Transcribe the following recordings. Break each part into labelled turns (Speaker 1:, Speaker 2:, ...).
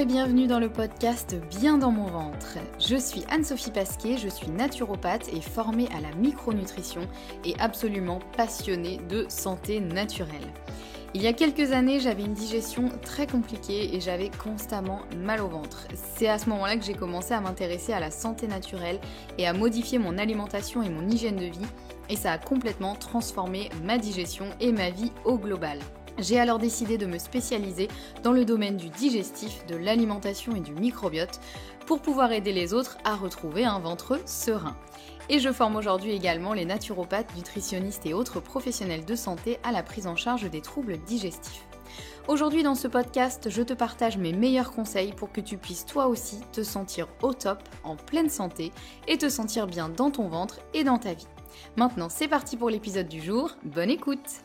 Speaker 1: et bienvenue dans le podcast Bien dans mon ventre. Je suis Anne-Sophie Pasquet, je suis naturopathe et formée à la micronutrition et absolument passionnée de santé naturelle. Il y a quelques années, j'avais une digestion très compliquée et j'avais constamment mal au ventre. C'est à ce moment-là que j'ai commencé à m'intéresser à la santé naturelle et à modifier mon alimentation et mon hygiène de vie, et ça a complètement transformé ma digestion et ma vie au global. J'ai alors décidé de me spécialiser dans le domaine du digestif, de l'alimentation et du microbiote pour pouvoir aider les autres à retrouver un ventre serein. Et je forme aujourd'hui également les naturopathes, nutritionnistes et autres professionnels de santé à la prise en charge des troubles digestifs. Aujourd'hui dans ce podcast, je te partage mes meilleurs conseils pour que tu puisses toi aussi te sentir au top, en pleine santé et te sentir bien dans ton ventre et dans ta vie. Maintenant c'est parti pour l'épisode du jour, bonne écoute!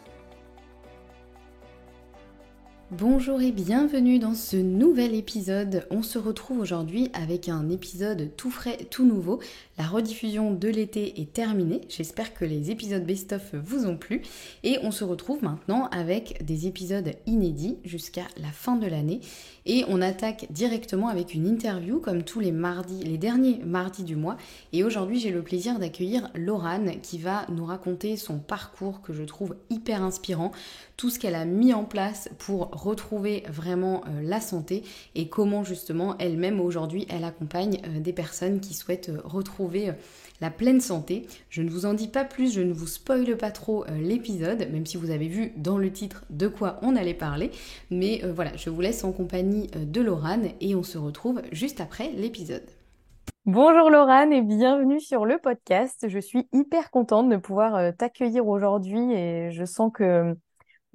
Speaker 1: Bonjour et bienvenue dans ce nouvel épisode. On se retrouve aujourd'hui avec un épisode tout frais, tout nouveau. La rediffusion de l'été est terminée. J'espère que les épisodes best-of vous ont plu. Et on se retrouve maintenant avec des épisodes inédits jusqu'à la fin de l'année. Et on attaque directement avec une interview comme tous les mardis, les derniers mardis du mois. Et aujourd'hui, j'ai le plaisir d'accueillir Laurane qui va nous raconter son parcours que je trouve hyper inspirant. Tout ce qu'elle a mis en place pour retrouver vraiment la santé et comment justement elle-même aujourd'hui elle accompagne des personnes qui souhaitent retrouver la pleine santé. Je ne vous en dis pas plus, je ne vous spoile pas trop l'épisode, même si vous avez vu dans le titre de quoi on allait parler. Mais voilà, je vous laisse en compagnie de Laurane et on se retrouve juste après l'épisode. Bonjour Laurane et bienvenue sur le podcast. Je suis hyper contente de pouvoir t'accueillir aujourd'hui et je sens que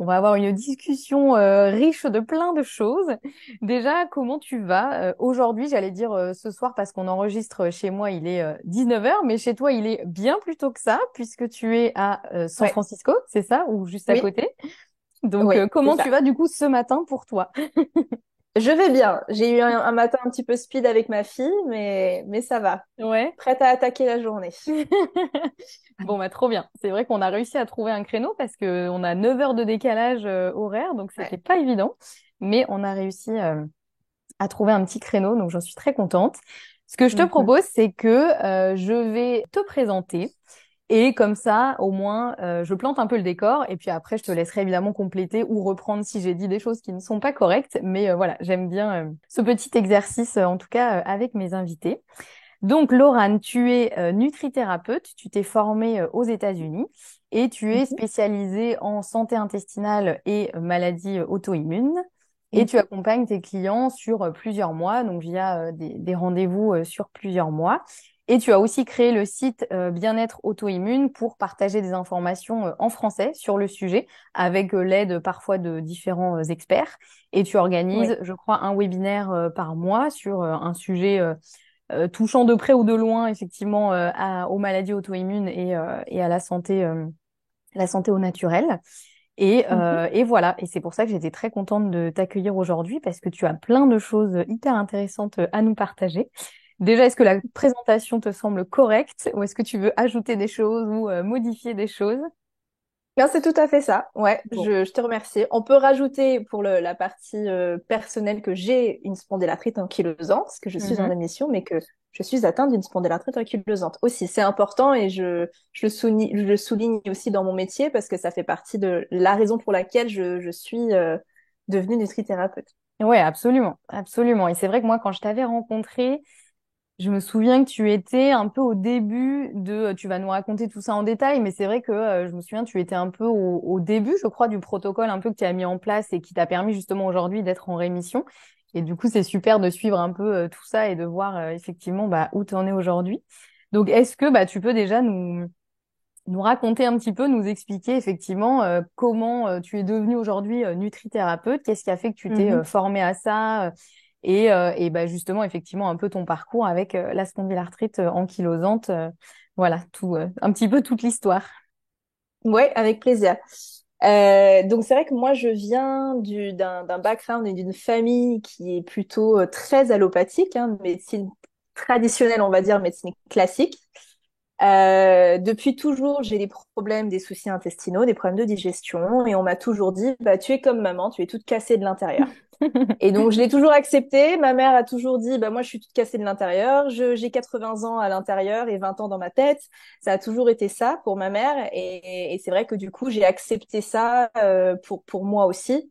Speaker 1: on va avoir une discussion riche de plein de choses. Déjà, comment tu vas aujourd'hui, j'allais dire ce soir parce qu'on enregistre chez moi, il est 19h, mais chez toi, il est bien plus tôt que ça puisque tu es à San Francisco, c'est ça, ou juste à côté. Donc, comment tu vas du coup ce matin pour toi?
Speaker 2: Je vais bien. J'ai eu un matin un petit peu speed avec ma fille, mais ça va.
Speaker 1: Ouais.
Speaker 2: Prête à attaquer la journée.
Speaker 1: Bon, bah trop bien. C'est vrai qu'on a réussi à trouver un créneau parce que on a 9 heures de décalage horaire, donc c'était pas évident. Mais on a réussi à trouver un petit créneau, donc j'en suis très contente. Ce que je te propose, c'est que je vais te présenter et comme ça, au moins, je plante un peu le décor et puis après, je te laisserai évidemment compléter ou reprendre si j'ai dit des choses qui ne sont pas correctes. Mais voilà, j'aime bien ce petit exercice, en tout cas avec mes invités. Donc, Laurane, tu es nutrithérapeute, tu t'es formée aux États-Unis et tu es spécialisée en santé intestinale et maladies auto-immunes. Et tu accompagnes tes clients sur plusieurs mois, donc via des rendez-vous sur plusieurs mois. Et tu as aussi créé le site Bien-être auto-immune pour partager des informations en français sur le sujet, avec l'aide parfois de différents experts. Et tu organises, je crois, un webinaire par mois sur un sujet touchant de près ou de loin, effectivement, aux maladies auto-immunes et à la santé au naturel. Et voilà, et c'est pour ça que j'étais très contente de t'accueillir aujourd'hui parce que tu as plein de choses hyper intéressantes à nous partager. Déjà, est-ce que la présentation te semble correcte ou est-ce que tu veux ajouter des choses ou modifier des choses?
Speaker 2: Bien, c'est tout à fait ça. Ouais,
Speaker 1: Bon.
Speaker 2: je te remercie. On peut rajouter pour la partie personnelle que j'ai une spondylarthrite ankylosante, parce que je suis en rémission, mais que je suis atteinte d'une spondylarthrite ankylosante aussi. C'est important et je le souligne aussi dans mon métier parce que ça fait partie de la raison pour laquelle je suis devenue nutrithérapeute.
Speaker 1: Ouais, absolument, absolument. Et c'est vrai que moi, quand je t'avais rencontré, je me souviens que tu étais un peu au début tu vas nous raconter tout ça en détail, mais c'est vrai que je me souviens, tu étais un peu au début, je crois, du protocole un peu que tu as mis en place et qui t'a permis justement aujourd'hui d'être en rémission. Et du coup, c'est super de suivre un peu tout ça et de voir effectivement où tu en es aujourd'hui. Donc, est-ce que tu peux déjà nous raconter un petit peu, nous expliquer effectivement comment tu es devenu aujourd'hui nutrithérapeute, qu'est-ce qui a fait que tu t'es formé à ça et justement effectivement un peu ton parcours avec la spondylarthrite ankylosante, voilà tout un petit peu toute l'histoire.
Speaker 2: Ouais, avec plaisir. Donc c'est vrai que moi je viens d'un background et d'une famille qui est plutôt très allopathique, hein, médecine traditionnelle, on va dire, médecine classique. Depuis toujours, j'ai des problèmes, des soucis intestinaux, des problèmes de digestion, et on m'a toujours dit, bah tu es comme maman, tu es toute cassée de l'intérieur. Et donc, je l'ai toujours accepté. Ma mère a toujours dit, bah, moi, je suis toute cassée de l'intérieur. J'ai 80 ans à l'intérieur et 20 ans dans ma tête. Ça a toujours été ça pour ma mère. Et c'est vrai que du coup, j'ai accepté ça pour moi aussi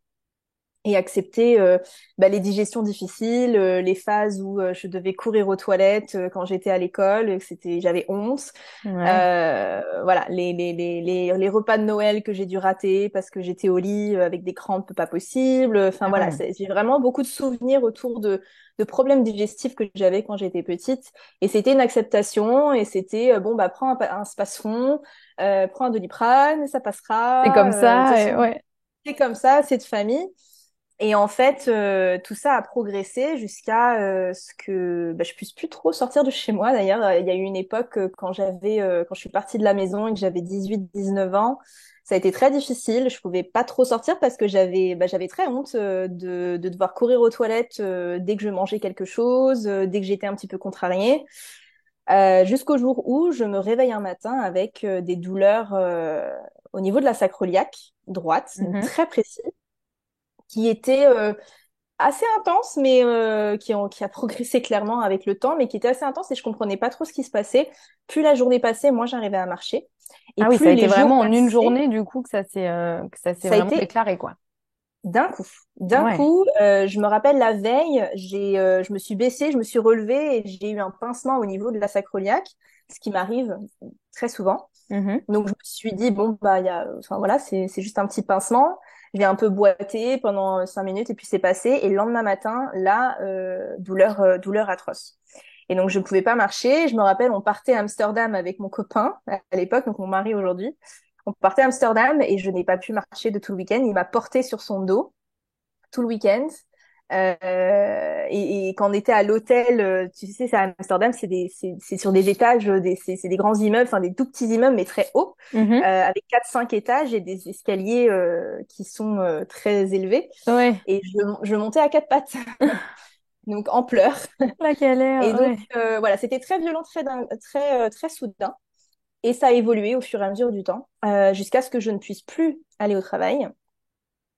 Speaker 2: et accepter les digestions difficiles, les phases où je devais courir aux toilettes quand j'étais à l'école, j'avais honte.
Speaker 1: Ouais.
Speaker 2: Voilà, les repas de Noël que j'ai dû rater parce que j'étais au lit avec des crampes pas possibles. Enfin
Speaker 1: Ah
Speaker 2: voilà,
Speaker 1: ouais.
Speaker 2: j'ai vraiment beaucoup de souvenirs autour de problèmes digestifs que j'avais quand j'étais petite. Et c'était une acceptation et c'était bon bah prends un Spasfon, prends un Doliprane, ça
Speaker 1: C'est comme
Speaker 2: passera. De toute
Speaker 1: ça, et
Speaker 2: façon,
Speaker 1: ouais.
Speaker 2: c'est comme ça, c'est de famille. Et en fait, tout ça a progressé jusqu'à ce que je puisse plus trop sortir de chez moi. D'ailleurs, il y a eu une époque quand je suis partie de la maison et que j'avais 18, 19 ans, ça a été très difficile. Je pouvais pas trop sortir parce que j'avais très honte de devoir courir aux toilettes dès que je mangeais quelque chose, dès que j'étais un petit peu contrariée. Jusqu'au jour où je me réveille un matin avec des douleurs au niveau de la sacro-iliaque droite, donc
Speaker 1: Mhm.
Speaker 2: très précis qui était assez intense, mais qui a progressé clairement avec le temps, mais qui était assez intense et je comprenais pas trop ce qui se passait. Plus la journée passait, moins j'arrivais à marcher. Et
Speaker 1: Ah oui, ça a
Speaker 2: plus
Speaker 1: été
Speaker 2: les jours
Speaker 1: vraiment en une
Speaker 2: passaient,
Speaker 1: journée, du coup, que ça s'est
Speaker 2: ça a
Speaker 1: vraiment
Speaker 2: été
Speaker 1: déclaré, quoi.
Speaker 2: d'un coup. D'un
Speaker 1: Ouais.
Speaker 2: coup, je me rappelle la veille, je me suis baissée, je me suis relevée et j'ai eu un pincement au niveau de la sacro-iliaque, ce qui m'arrive très souvent.
Speaker 1: Mhm.
Speaker 2: Donc je me suis dit bon bah enfin voilà c'est juste un petit pincement. J'ai un peu boité pendant 5 minutes et puis c'est passé. Et le lendemain matin là douleur atroce. Et donc je ne pouvais pas marcher. Je me rappelle on partait à Amsterdam avec mon copain à l'époque donc mon mari aujourd'hui. On partait à Amsterdam et je n'ai pas pu marcher de tout le week-end. Il m'a porté sur son dos tout le week-end. Et quand on était à l'hôtel, tu sais, c'est à Amsterdam, c'est sur des étages, c'est des grands immeubles, enfin des tout petits immeubles, mais très hauts,
Speaker 1: Mhm.
Speaker 2: avec 4, 5 étages et des escaliers qui sont très élevés.
Speaker 1: Ouais.
Speaker 2: Et je montais à 4 pattes, donc en pleurs.
Speaker 1: La galère,
Speaker 2: Et donc
Speaker 1: ouais.
Speaker 2: voilà, c'était très violent, très soudain. Et ça a évolué au fur et à mesure du temps, jusqu'à ce que je ne puisse plus aller au travail.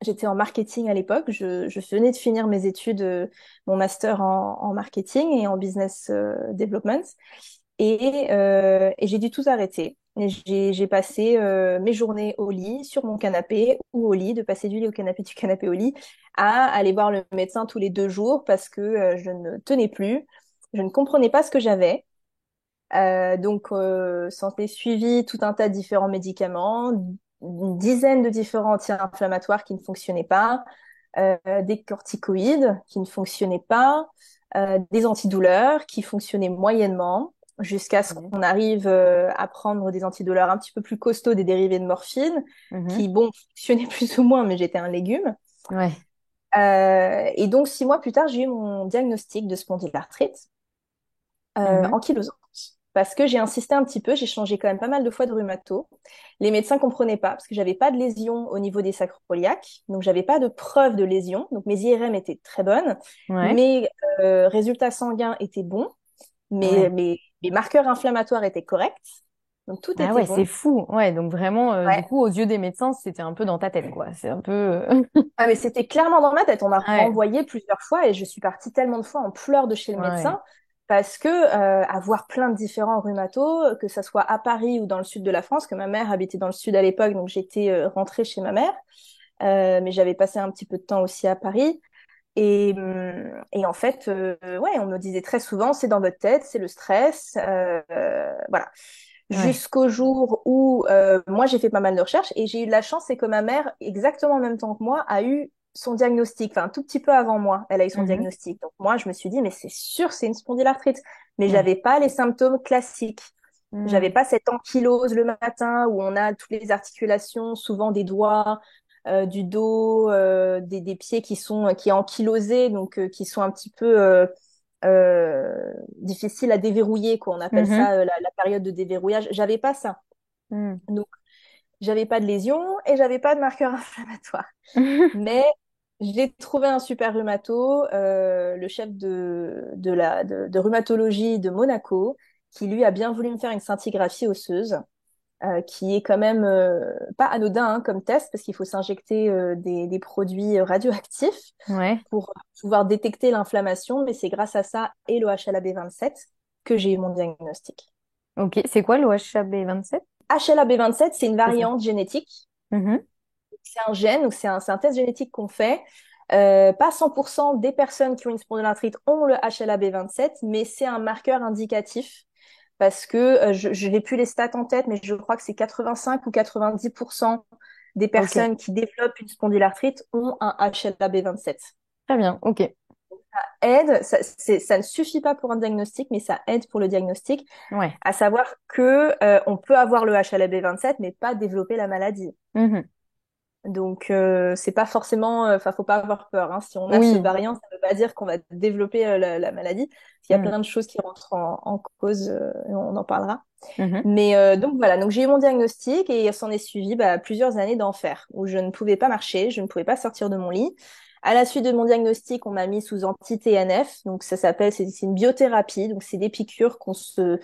Speaker 2: J'étais en marketing à l'époque. Je venais de finir mes études, mon master en marketing et en business development. Et j'ai dû tout arrêter. Et j'ai passé mes journées au lit, sur mon canapé ou au lit, de passer du lit au canapé, du canapé au lit, à aller voir le médecin tous les 2 jours parce que je ne tenais plus. Je ne comprenais pas ce que j'avais. Donc, santé suivi, tout un tas de différents médicaments, une dizaine de différents anti-inflammatoires qui ne fonctionnaient pas, des corticoïdes qui ne fonctionnaient pas, des antidouleurs qui fonctionnaient moyennement, jusqu'à ce
Speaker 1: Ouais.
Speaker 2: qu'on arrive à prendre des antidouleurs un petit peu plus costauds, des dérivés de morphine,
Speaker 1: Mhm.
Speaker 2: qui, bon, fonctionnaient plus ou moins, mais j'étais un légume.
Speaker 1: Ouais.
Speaker 2: Et donc, 6 mois plus tard, j'ai eu mon diagnostic de spondylarthrite
Speaker 1: Mhm.
Speaker 2: ankylosante. Parce que j'ai insisté un petit peu, j'ai changé quand même pas mal de fois de rhumato. Les médecins comprenaient pas parce que j'avais pas de lésion au niveau des sacroiliaques, donc j'avais pas de preuve de lésion. Donc mes IRM étaient très bonnes,
Speaker 1: Ouais.
Speaker 2: mes résultats sanguins étaient bons,
Speaker 1: Ouais.
Speaker 2: mes marqueurs inflammatoires étaient corrects, donc tout
Speaker 1: Ah
Speaker 2: était
Speaker 1: ouais, c'est
Speaker 2: bon.
Speaker 1: fou. Ouais, donc vraiment, du
Speaker 2: Ouais.
Speaker 1: coup, aux yeux des médecins, c'était un peu dans ta tête, quoi. C'est un peu...
Speaker 2: Ah mais c'était clairement dans ma tête. On m'a
Speaker 1: Ouais.
Speaker 2: renvoyé plusieurs fois et je suis partie tellement de fois en pleurs de chez le
Speaker 1: Ouais.
Speaker 2: médecin parce que avoir plein de différents rhumatos, que ça soit à Paris ou dans le sud de la France, que ma mère habitait dans le sud à l'époque, donc j'étais rentrée chez ma mère, mais j'avais passé un petit peu de temps aussi à Paris. Et en fait, ouais, on me disait très souvent, c'est dans votre tête, c'est le stress, voilà.
Speaker 1: Ouais.
Speaker 2: Jusqu'au jour où moi j'ai fait pas mal de recherches et j'ai eu de la chance, c'est que ma mère, exactement en même temps que moi, a eu son diagnostic, enfin un tout petit peu avant moi, elle a eu son
Speaker 1: Mhm.
Speaker 2: diagnostic. Donc moi je me suis dit, mais c'est sûr, c'est une spondylarthrite. Mais
Speaker 1: Ouais.
Speaker 2: j'avais pas les symptômes classiques. J'avais
Speaker 1: Mhm.
Speaker 2: pas cette ankylose le matin où on a toutes les articulations, souvent des doigts, du dos, des pieds qui est ankylosé, donc qui sont un petit peu difficiles à déverrouiller, quoi. On appelle
Speaker 1: Mhm.
Speaker 2: ça la période de déverrouillage. J'avais pas ça.
Speaker 1: Mhm.
Speaker 2: Donc j'avais pas de lésion et j'avais pas de marqueur inflammatoire. Mais j'ai trouvé un super rhumato, le chef de rhumatologie de Monaco, qui lui a bien voulu me faire une scintigraphie osseuse. qui est quand même pas anodin hein, comme test parce qu'il faut s'injecter des produits radioactifs
Speaker 1: Ouais.
Speaker 2: pour pouvoir détecter l'inflammation, mais c'est grâce à ça et le HLA-B27 que j'ai eu mon diagnostic.
Speaker 1: Ok. C'est quoi le HAB27?
Speaker 2: HLA-B27, c'est une
Speaker 1: C'est ça.
Speaker 2: variante génétique,
Speaker 1: Mhm.
Speaker 2: c'est un gène, donc c'est un test génétique qu'on fait. Pas 100% des personnes qui ont une spondylarthrite ont le HLA-B27, mais c'est un marqueur indicatif parce que je n'ai plus les stats en tête, mais je crois que c'est 85 ou 90% des
Speaker 1: Ok.
Speaker 2: personnes qui développent une spondylarthrite ont un HLA-B27.
Speaker 1: Très bien. Ok.
Speaker 2: Aide, ça ne suffit pas pour un diagnostic, mais ça aide pour le diagnostic,
Speaker 1: Ouais.
Speaker 2: à savoir que on peut avoir le HLA-B27, mais pas développer la maladie.
Speaker 1: Mhm.
Speaker 2: Donc c'est pas forcément, enfin faut pas avoir peur. Hein. Si on a ce
Speaker 1: Oui.
Speaker 2: variant, ça veut pas dire qu'on va développer la maladie. Il y a
Speaker 1: Mhm.
Speaker 2: plein de choses qui rentrent en cause, et on en parlera.
Speaker 1: Mhm.
Speaker 2: Mais donc voilà, donc j'ai eu mon diagnostic et s'en est suivi plusieurs années d'enfer où je ne pouvais pas marcher, je ne pouvais pas sortir de mon lit. À la suite de mon diagnostic, on m'a mis sous anti-TNF, donc ça s'appelle, c'est une biothérapie, donc c'est des piqûres qu'on se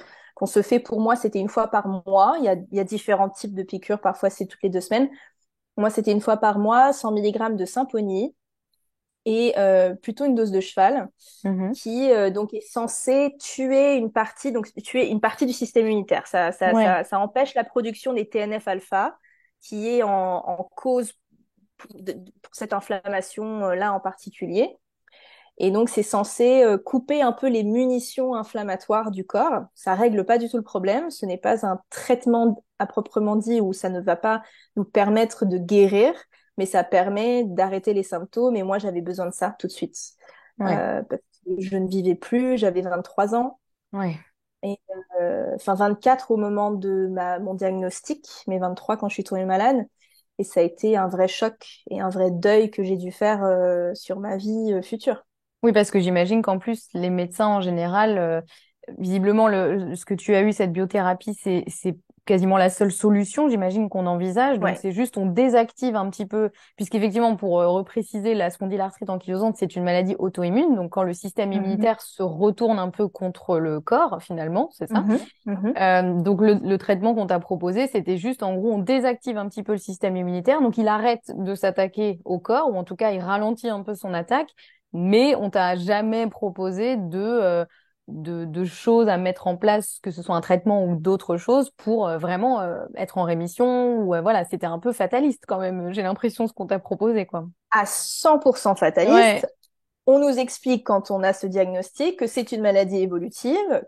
Speaker 2: fait. Pour moi, c'était une fois par mois. Il y a différents types de piqûres, parfois c'est toutes les 2 semaines. Moi, c'était une fois par mois, 100 milligrammes de Symphonie et plutôt une dose de cheval
Speaker 1: Mhm.
Speaker 2: qui donc est censé tuer une partie, donc tuer une partie du système immunitaire.
Speaker 1: Ouais.
Speaker 2: Ça empêche la production des TNF-alpha qui est en cause pour cette inflammation là en particulier. Et donc c'est censé couper un peu les munitions inflammatoires du corps. Ça règle pas du tout le problème. Ce n'est pas un traitement à proprement dit où ça ne va pas nous permettre de guérir, mais ça permet d'arrêter les symptômes. Et moi j'avais besoin de ça tout de suite.
Speaker 1: Ouais.
Speaker 2: Parce que je ne vivais plus, j'avais 23 ans
Speaker 1: Ouais.
Speaker 2: et enfin 24 au moment de mon diagnostic, mais 23 quand je suis tombée malade. Et ça a été un vrai choc et un vrai deuil que j'ai dû faire sur ma vie future.
Speaker 1: Oui, parce que j'imagine qu'en plus, les médecins en général, visiblement, ce que tu as eu, cette biothérapie, c'est quasiment la seule solution, j'imagine, qu'on envisage. Donc,
Speaker 2: Ouais.
Speaker 1: c'est juste, on désactive un petit peu, puisqu'effectivement, pour repréciser, la spondylarthrite ankylosante, c'est une maladie auto-immune. Donc, quand le système
Speaker 2: Mhm,
Speaker 1: immunitaire se retourne un peu contre le corps, finalement, c'est ça.
Speaker 2: mhm, mhm.
Speaker 1: Donc, le traitement qu'on t'a proposé, c'était juste, en gros, on désactive un petit peu le système immunitaire. Donc, il arrête de s'attaquer au corps, ou en tout cas, il ralentit un peu son attaque. Mais on t'a jamais proposé de choses à mettre en place, que ce soit un traitement ou d'autres choses, pour vraiment être en rémission. Ou voilà, c'était un peu fataliste quand même. J'ai l'impression ce qu'on t'a proposé, quoi.
Speaker 2: À 100%
Speaker 1: Ouais,
Speaker 2: fataliste, on nous explique quand on a ce diagnostic que c'est une maladie évolutive,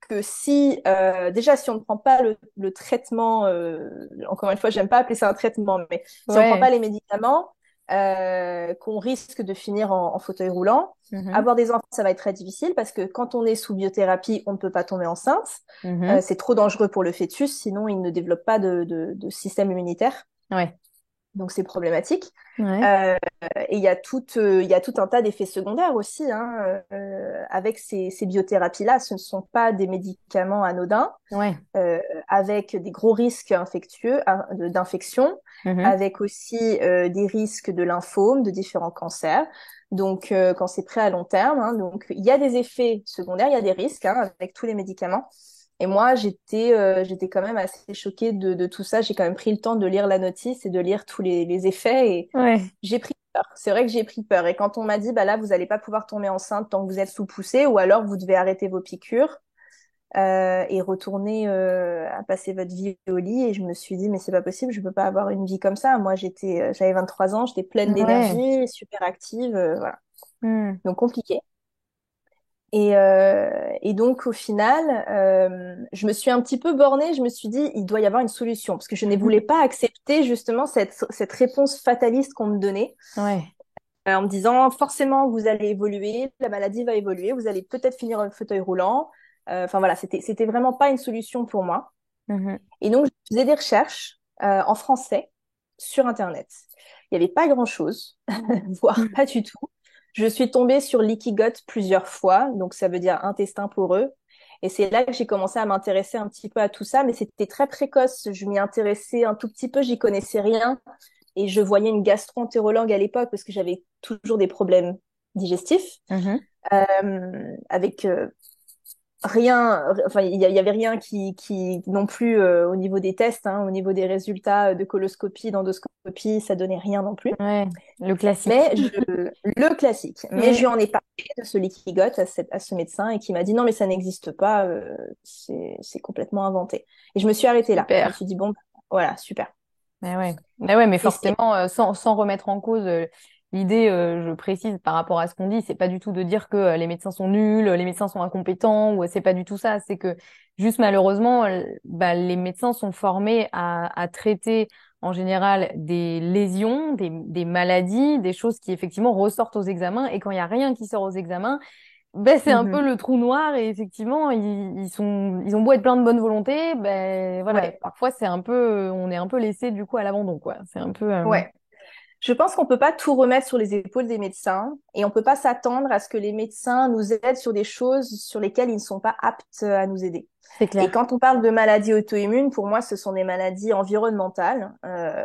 Speaker 2: que si déjà si on ne prend pas le traitement, encore une fois, j'aime pas appeler ça un traitement, mais si on ne prend pas
Speaker 1: ouais.
Speaker 2: les médicaments, qu'on risque de finir en fauteuil roulant.
Speaker 1: Mhm,
Speaker 2: Avoir des enfants, ça va être très difficile parce que quand on est sous biothérapie, on ne peut pas tomber enceinte.
Speaker 1: mhm.
Speaker 2: C'est trop dangereux pour le fœtus, sinon il ne développe pas de système immunitaire.
Speaker 1: Ouais,
Speaker 2: Donc c'est problématique.
Speaker 1: ouais,
Speaker 2: Euh, et il y a tout un tas d'effets secondaires aussi hein, avec ces biothérapies-là. Ce ne sont pas des médicaments anodins,
Speaker 1: ouais.
Speaker 2: euh, avec des gros risques infectieux, d'infection,
Speaker 1: Mhm.
Speaker 2: avec aussi des risques de lymphome, de différents cancers. Donc quand c'est pris à long terme, hein, donc il y a des effets secondaires, il y a des risques hein, avec tous les médicaments. Et moi, j'étais quand même assez choquée de tout ça. J'ai quand même pris le temps de lire la notice et de lire tous les effets. Et
Speaker 1: Ouais.
Speaker 2: j'ai pris peur. C'est vrai que j'ai pris peur. Et quand on m'a dit, bah là, vous n'allez pas pouvoir tomber enceinte tant que vous êtes sous poussée, ou alors vous devez arrêter vos piqûres et retourner à passer votre vie au lit. Et je me suis dit, mais c'est pas possible, je peux pas avoir une vie comme ça. Moi, j'avais 23 ans, j'étais pleine
Speaker 1: Ouais.
Speaker 2: d'énergie, super active, voilà.
Speaker 1: Hmm.
Speaker 2: Donc compliqué. Et donc au final, je me suis un petit peu bornée. Je me suis dit, il doit y avoir une solution parce que je ne voulais
Speaker 1: Mhm.
Speaker 2: pas accepter justement cette réponse fataliste qu'on me donnait
Speaker 1: Ouais.
Speaker 2: en me disant forcément vous allez évoluer, la maladie va évoluer, vous allez peut-être finir en fauteuil roulant. Enfin voilà, c'était vraiment pas une solution pour moi.
Speaker 1: Mhm.
Speaker 2: Et donc je faisais des recherches en français sur Internet. Il n'y avait pas grand-chose, voire pas du tout. Je suis tombée sur Leaky Gut plusieurs fois, donc ça veut dire intestin poreux. Et c'est là que j'ai commencé à m'intéresser un petit peu à tout ça, mais c'était très précoce. Je m'y intéressais un tout petit peu, j'y connaissais rien. Et je voyais une gastro-entérologue à l'époque parce que j'avais toujours des problèmes digestifs, avec rien, enfin, il y avait rien qui non plus au niveau des tests, hein, au niveau des résultats de coloscopie, d'endoscopie, ça donnait rien non plus.
Speaker 1: Ouais, le classique.
Speaker 2: Mais le classique. Mais je lui
Speaker 1: Mm.
Speaker 2: en ai parlé de ce liquigote à ce médecin et qui m'a dit non, mais ça n'existe pas, c'est complètement inventé. Et je me suis arrêtée là. Je me
Speaker 1: Super.
Speaker 2: suis dit bon, voilà, super.
Speaker 1: Mais ouais, mais
Speaker 2: Et c'est
Speaker 1: forcément, sans remettre en cause l'idée, je précise par rapport à ce qu'on dit, c'est pas du tout de dire que les médecins sont nuls, les médecins sont incompétents, ou c'est pas du tout ça. C'est que juste malheureusement, bah, les médecins sont formés à traiter en général des lésions, des maladies, des choses qui effectivement ressortent aux examens. Et quand il y a rien qui sort aux examens, ben, c'est un peu
Speaker 2: Mhm.
Speaker 1: le trou noir et effectivement, ils ont beau être plein de bonne volonté, ben voilà,
Speaker 2: Ouais,
Speaker 1: parfois c'est un peu, on est un peu laissé du coup à l'abandon, quoi. C'est un peu,
Speaker 2: ouais. Je pense qu'on peut pas tout remettre sur les épaules des médecins et on peut pas s'attendre à ce que les médecins nous aident sur des choses sur lesquelles ils ne sont pas aptes à nous aider.
Speaker 1: c'est
Speaker 2: Et
Speaker 1: clair.
Speaker 2: quand on parle de maladies auto-immunes, pour moi, ce sont des maladies environnementales.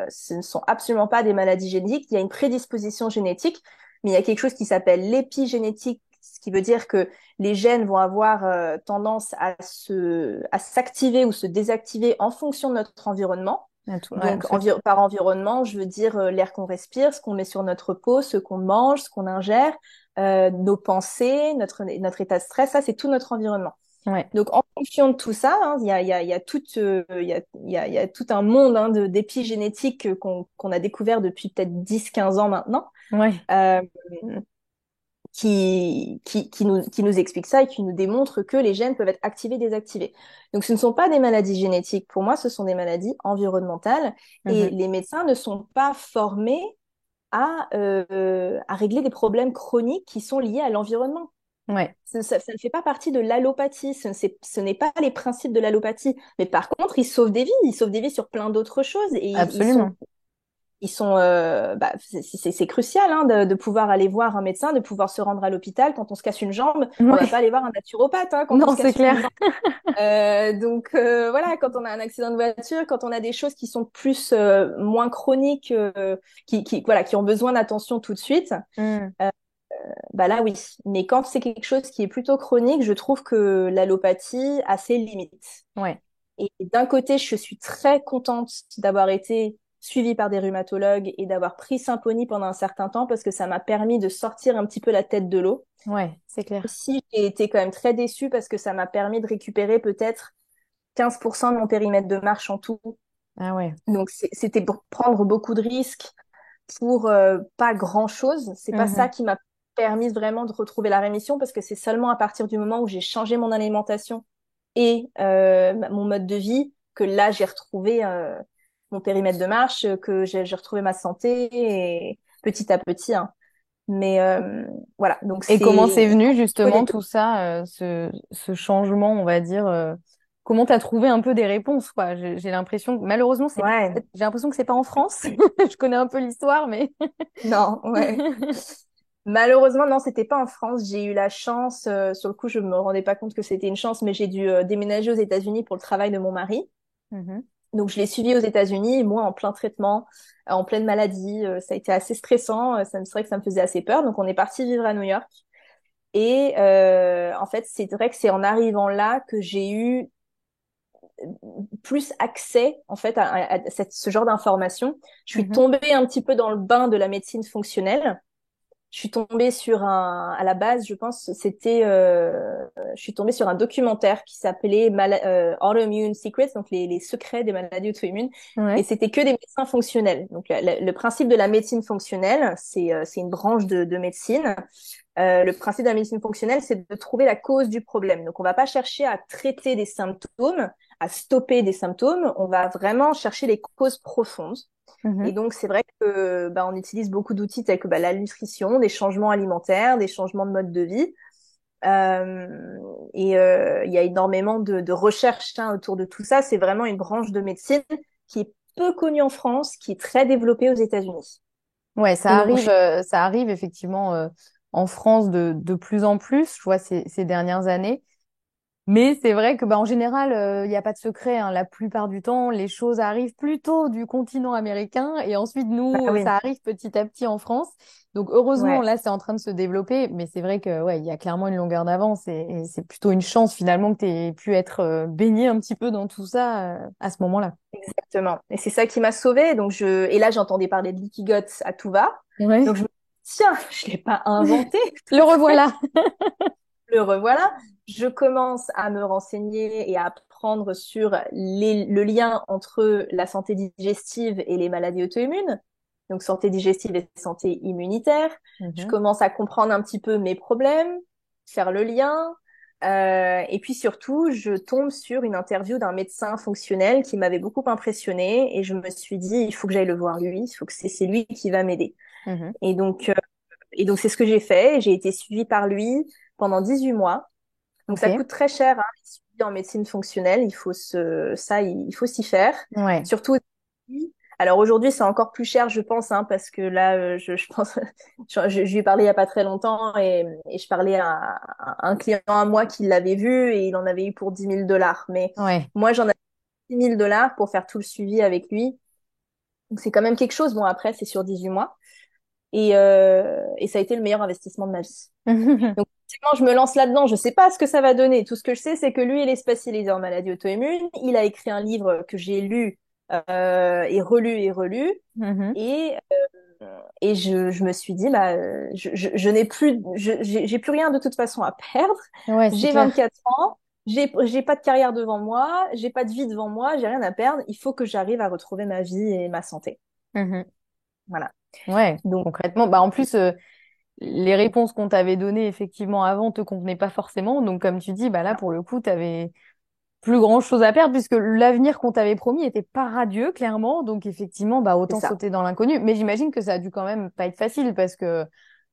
Speaker 2: Ce ne sont absolument pas des maladies génétiques. Il y a une prédisposition génétique, mais il y a quelque chose qui s'appelle l'épigénétique, ce qui veut dire que les gènes vont avoir tendance à s'activer ou se désactiver en fonction de notre environnement.
Speaker 1: Ouais,
Speaker 2: Donc,
Speaker 1: absolument.
Speaker 2: par environnement, je veux dire l'air qu'on respire, ce qu'on met sur notre peau, ce qu'on mange, ce qu'on ingère, nos pensées, notre état de stress, ça, c'est tout notre environnement.
Speaker 1: Ouais.
Speaker 2: Donc, en fonction de tout ça, hein, il y a tout, il y a tout un monde hein, d'épigénétique qu'on a découvert depuis peut-être 10-15 ans maintenant,
Speaker 1: Ouais.
Speaker 2: euh, qui nous explique ça et qui nous démontre que les gènes peuvent être activés, désactivés. Donc, ce ne sont pas des maladies génétiques. Pour moi, ce sont des maladies environnementales et
Speaker 1: Mhm.
Speaker 2: les médecins ne sont pas formés à régler des problèmes chroniques qui sont liés à l'environnement.
Speaker 1: Ouais.
Speaker 2: Ça ne fait pas partie de l'allopathie, ce n'est pas les principes de l'allopathie. Mais par contre, ils sauvent des vies sur plein d'autres choses et
Speaker 1: Absolument.
Speaker 2: bah, c'est crucial hein, de pouvoir aller voir un médecin, de pouvoir se rendre à l'hôpital quand on se casse une jambe. On va
Speaker 1: Ouais.
Speaker 2: pas aller voir un naturopathe hein, quand on
Speaker 1: Non,
Speaker 2: se
Speaker 1: c'est
Speaker 2: casse
Speaker 1: clair.
Speaker 2: une jambe. Voilà, quand on a un accident de voiture, quand on a des choses qui sont plus moins chroniques, voilà, qui ont besoin d'attention tout de suite,
Speaker 1: Mm.
Speaker 2: bah là oui. Mais quand c'est quelque chose qui est plutôt chronique, je trouve que l'allopathie a ses limites.
Speaker 1: Ouais.
Speaker 2: Et d'un côté, je suis très contente d'avoir été suivie par des rhumatologues et d'avoir pris Symphonie pendant un certain temps parce que ça m'a permis de sortir un petit peu la tête de l'eau.
Speaker 1: Ouais, c'est clair.
Speaker 2: Aussi, j'ai été quand même très déçue parce que ça m'a permis de récupérer peut-être 15% de mon périmètre de marche en tout.
Speaker 1: Ah ouais.
Speaker 2: Donc, c'était pour prendre beaucoup de risques pour pas grand-chose. C'est pas ça
Speaker 1: Mhm.
Speaker 2: qui m'a permis vraiment de retrouver la rémission parce que c'est seulement à partir du moment où j'ai changé mon alimentation et mon mode de vie que là, j'ai retrouvé mon périmètre de marche, que j'ai retrouvé ma santé et petit à petit. Hein. Mais voilà, donc
Speaker 1: Et comment c'est
Speaker 2: il
Speaker 1: venu
Speaker 2: faut des
Speaker 1: justement tout ça, ce changement, on va dire, comment t'as trouvé un peu des réponses, quoi? J'ai l'impression que malheureusement,
Speaker 2: ouais,
Speaker 1: j'ai l'impression que c'est pas en France. Je connais un peu l'histoire, mais
Speaker 2: non, ouais. Malheureusement, non, c'était pas en France. J'ai eu la chance, sur le coup, je me rendais pas compte que c'était une chance, mais j'ai dû déménager aux États-Unis pour le travail de mon mari.
Speaker 1: Mhm.
Speaker 2: Donc, je l'ai suivi aux États-Unis, moi en plein traitement, en pleine maladie. Ça a été assez stressant. C'est vrai que ça me faisait assez peur. Donc, on est parti vivre à New York. Et en fait, c'est vrai que c'est en arrivant là que j'ai eu plus accès en fait ce genre d'informations. Je suis
Speaker 1: Mhm.
Speaker 2: tombée un petit peu dans le bain de la médecine fonctionnelle. Je suis tombée sur à la base, je pense, je suis tombée sur un documentaire qui s'appelait Autoimmune Secrets, donc les secrets des maladies auto-immunes. Et
Speaker 1: Ouais.
Speaker 2: c'était que des médecins fonctionnels. Donc, le principe de la médecine fonctionnelle, c'est une branche de médecine. Le principe de la médecine fonctionnelle, c'est de trouver la cause du problème. Donc, on va pas chercher à traiter des symptômes, à stopper des symptômes. On va vraiment chercher les causes profondes. Et
Speaker 1: Mhm.
Speaker 2: donc, c'est vrai que bah, on utilise beaucoup d'outils tels que bah, la nutrition, des changements alimentaires, des changements de mode de vie. Il y a énormément de recherches hein, autour de tout ça. C'est vraiment une branche de médecine qui est peu connue en France, qui est très développée aux États-Unis.
Speaker 1: Ouais,
Speaker 2: Et donc,
Speaker 1: ça arrive effectivement en France de plus en plus, je vois ces dernières années. Mais c'est vrai que bah, en général, il n'y a pas de secret, hein. La plupart du temps, les choses arrivent plutôt du continent américain et ensuite
Speaker 2: Bah
Speaker 1: nous,
Speaker 2: oui,
Speaker 1: ça arrive petit à petit en France. Donc heureusement,
Speaker 2: ouais,
Speaker 1: là, c'est en train de se développer, mais c'est vrai que ouais, il y a clairement une longueur d'avance et c'est plutôt une chance finalement que tu aies pu être baigné un petit peu dans tout ça à ce moment-là.
Speaker 2: exactement. Et c'est ça qui m'a sauvée. Et là, j'entendais parler de Leaky Gut à tout va. Donc
Speaker 1: Ouais.
Speaker 2: je me dis, tiens, je l'ai pas inventé.
Speaker 1: Le revoilà.
Speaker 2: Le revoilà. Je commence à me renseigner et à apprendre sur le lien entre la santé digestive et les maladies auto-immunes. Donc santé digestive et santé immunitaire. Je
Speaker 1: Mhm.
Speaker 2: commence à comprendre un petit peu mes problèmes, faire le lien. Et puis surtout, je tombe sur une interview d'un médecin fonctionnel qui m'avait beaucoup impressionnée et je me suis dit, il faut que j'aille le voir lui, il faut que c'est lui qui va m'aider.
Speaker 1: Mhm.
Speaker 2: Et donc, euh, et donc c'est ce que j'ai fait. J'ai été suivie par lui pendant 18 mois. Donc
Speaker 1: Ok.
Speaker 2: ça coûte très cher, hein, les suivis en médecine fonctionnelle. Il faut s'y faire.
Speaker 1: Ouais.
Speaker 2: Surtout aux États-Unis. Alors aujourd'hui, c'est encore plus cher, je pense, hein, parce que là, je pense, je lui ai parlé il y a pas très longtemps et je parlais à un client à moi qui l'avait vu et il en avait eu pour 10 000 $. Mais
Speaker 1: Ouais.
Speaker 2: moi, j'en avais 10 000 $ pour faire tout le suivi avec lui. Donc c'est quand même quelque chose. Bon, après, c'est sur 18 mois et ça a été le meilleur investissement de ma vie. Donc, effectivement, je me lance là-dedans. Je sais pas ce que ça va donner. Tout ce que je sais, c'est que lui, il est spécialisé en maladies auto-immunes. Il a écrit un livre que j'ai lu et relu et relu.
Speaker 1: Mhm.
Speaker 2: Et, je me suis dit, bah, je n'ai plus, j'ai plus rien de toute façon à perdre.
Speaker 1: Ouais, c'est
Speaker 2: J'ai
Speaker 1: clair.
Speaker 2: 24 ans. J'ai pas de carrière devant moi. J'ai pas de vie devant moi. J'ai rien à perdre. Il faut que j'arrive à retrouver ma vie et ma santé.
Speaker 1: Mhm.
Speaker 2: Voilà.
Speaker 1: Ouais,
Speaker 2: Donc,
Speaker 1: concrètement, bah en plus les réponses qu'on t'avait données effectivement avant te convenaient pas forcément. Donc comme tu dis, bah là pour le coup, t'avais plus grand-chose à perdre puisque l'avenir qu'on t'avait promis était pas radieux clairement. Donc effectivement, bah
Speaker 2: c'est
Speaker 1: autant
Speaker 2: ça.
Speaker 1: sauter dans l'inconnu. Mais j'imagine que ça a dû quand même pas être facile parce que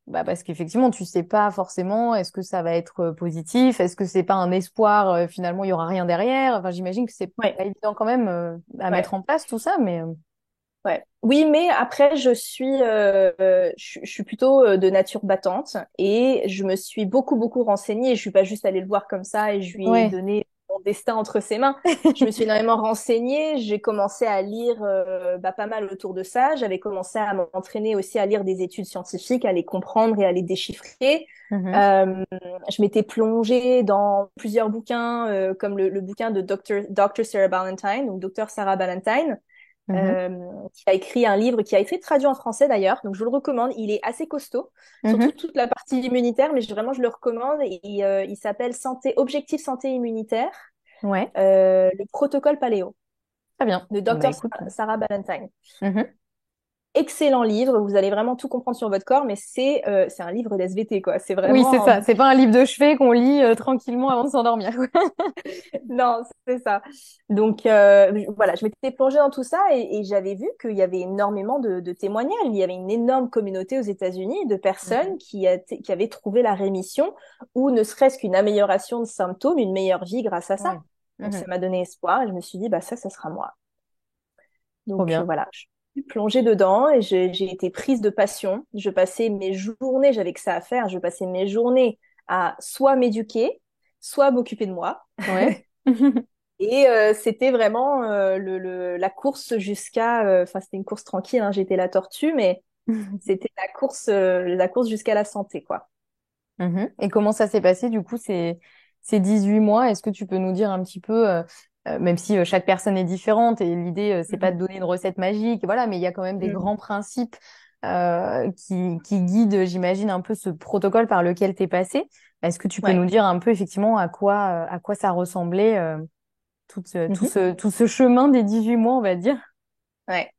Speaker 1: bah parce qu'effectivement, tu sais pas forcément est-ce que ça va être positif, est-ce que c'est pas un espoir finalement il y aura rien derrière. Enfin, j'imagine que c'est
Speaker 2: Ouais.
Speaker 1: pas évident quand même à mettre
Speaker 2: Ouais.
Speaker 1: en place tout ça, mais
Speaker 2: Ouais. Oui, mais après, je suis plutôt de nature battante et je me suis beaucoup renseignée. Je suis pas juste allée le voir comme ça et je lui ai
Speaker 1: ouais.
Speaker 2: donné mon destin entre ses mains. Je me suis énormément renseignée. J'ai commencé à lire pas mal autour de ça. J'avais commencé à m'entraîner aussi à lire des études scientifiques, à les comprendre et à les déchiffrer.
Speaker 1: Mhm.
Speaker 2: Euh, je m'étais plongée dans plusieurs bouquins, comme le bouquin de Dr. Sarah Ballantyne, donc Dr. Sarah Ballantyne
Speaker 1: Mhm.
Speaker 2: qui a écrit un livre qui a été traduit en français d'ailleurs, donc je vous le recommande. Il est assez costaud, surtout
Speaker 1: Mhm.
Speaker 2: toute la partie immunitaire, mais vraiment je le recommande. Il s'appelle Objectif santé immunitaire,
Speaker 1: Ouais,
Speaker 2: le protocole paléo
Speaker 1: très bien.
Speaker 2: de
Speaker 1: Bah
Speaker 2: Dr.
Speaker 1: écoute.
Speaker 2: Sarah Ballantyne.
Speaker 1: Mhm.
Speaker 2: Excellent livre, vous allez vraiment tout comprendre sur votre corps, mais c'est un livre d'SVT quoi. C'est
Speaker 1: Oui, c'est
Speaker 2: vraiment un
Speaker 1: ça. C'est
Speaker 2: bouquin.
Speaker 1: pas un livre de chevet qu'on lit tranquillement avant de s'endormir, quoi.
Speaker 2: Non, c'est ça. Donc voilà, je m'étais plongée dans tout ça et j'avais vu qu'il y avait énormément de témoignages. Il y avait une énorme communauté aux États-Unis de personnes
Speaker 1: Mhm.
Speaker 2: qui avaient trouvé la rémission ou ne serait-ce qu'une amélioration de symptômes, une meilleure vie grâce à ça.
Speaker 1: Ouais.
Speaker 2: Donc ça
Speaker 1: Mhm.
Speaker 2: m'a donné espoir et je me suis dit, bah ça sera moi.
Speaker 1: Trop
Speaker 2: Donc
Speaker 1: bien.
Speaker 2: voilà, je suis plongée dedans et j'ai été prise de passion. Je passais mes journées, j'avais que ça à faire, je passais mes journées à soit m'éduquer, soit m'occuper de moi.
Speaker 1: Ouais.
Speaker 2: Et c'était vraiment la course enfin c'était une course tranquille, hein, j'étais la tortue, mais c'était la course jusqu'à la santé, quoi.
Speaker 1: Mhm. Et comment ça s'est passé, du coup, ces 18 mois? Est-ce que tu peux nous dire un petit peu, même si chaque personne est différente et l'idée, c'est pas
Speaker 2: Mhm.
Speaker 1: de donner une recette magique, voilà, mais il y a quand même des
Speaker 2: Mhm.
Speaker 1: grands principes qui guident, j'imagine, un peu ce protocole par lequel tu es passé. Est-ce que tu peux
Speaker 2: Ouais.
Speaker 1: nous dire un peu effectivement à quoi ça ressemblait
Speaker 2: Mhm.
Speaker 1: tout ce chemin des 18 mois, on va dire?
Speaker 2: Ouais.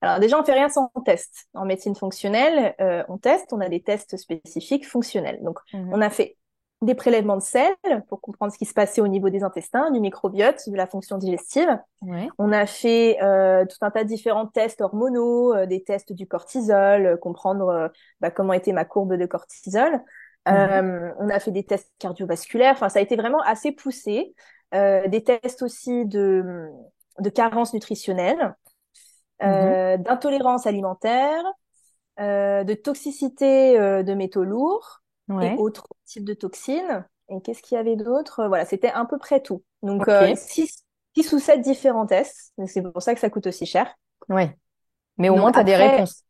Speaker 2: Alors déjà, on fait rien sans test. En médecine fonctionnelle, on teste, on a des tests spécifiques fonctionnels. Donc,
Speaker 1: Mhm.
Speaker 2: on a fait des prélèvements de sel pour comprendre ce qui se passait au niveau des intestins, du microbiote, de la fonction digestive.
Speaker 1: Ouais.
Speaker 2: On a fait tout un tas de différents tests hormonaux, des tests du cortisol, comprendre comment était ma courbe de cortisol.
Speaker 1: Mhm.
Speaker 2: On a fait des tests cardiovasculaires. Enfin, ça a été vraiment assez poussé. Des tests aussi de carence nutritionnelle,
Speaker 1: Mhm.
Speaker 2: d'intolérance alimentaire, de toxicité de métaux lourds et
Speaker 1: Ouais.
Speaker 2: autres types de toxines. Et qu'est-ce qu'il y avait d'autre? Voilà, c'était à peu près tout. Donc,
Speaker 1: Ok.
Speaker 2: 6 ou 7 différents tests. Donc, c'est pour ça que ça coûte aussi cher.
Speaker 1: Ouais. Mais au
Speaker 2: Donc,
Speaker 1: moins, tu as des
Speaker 2: après,
Speaker 1: réponses.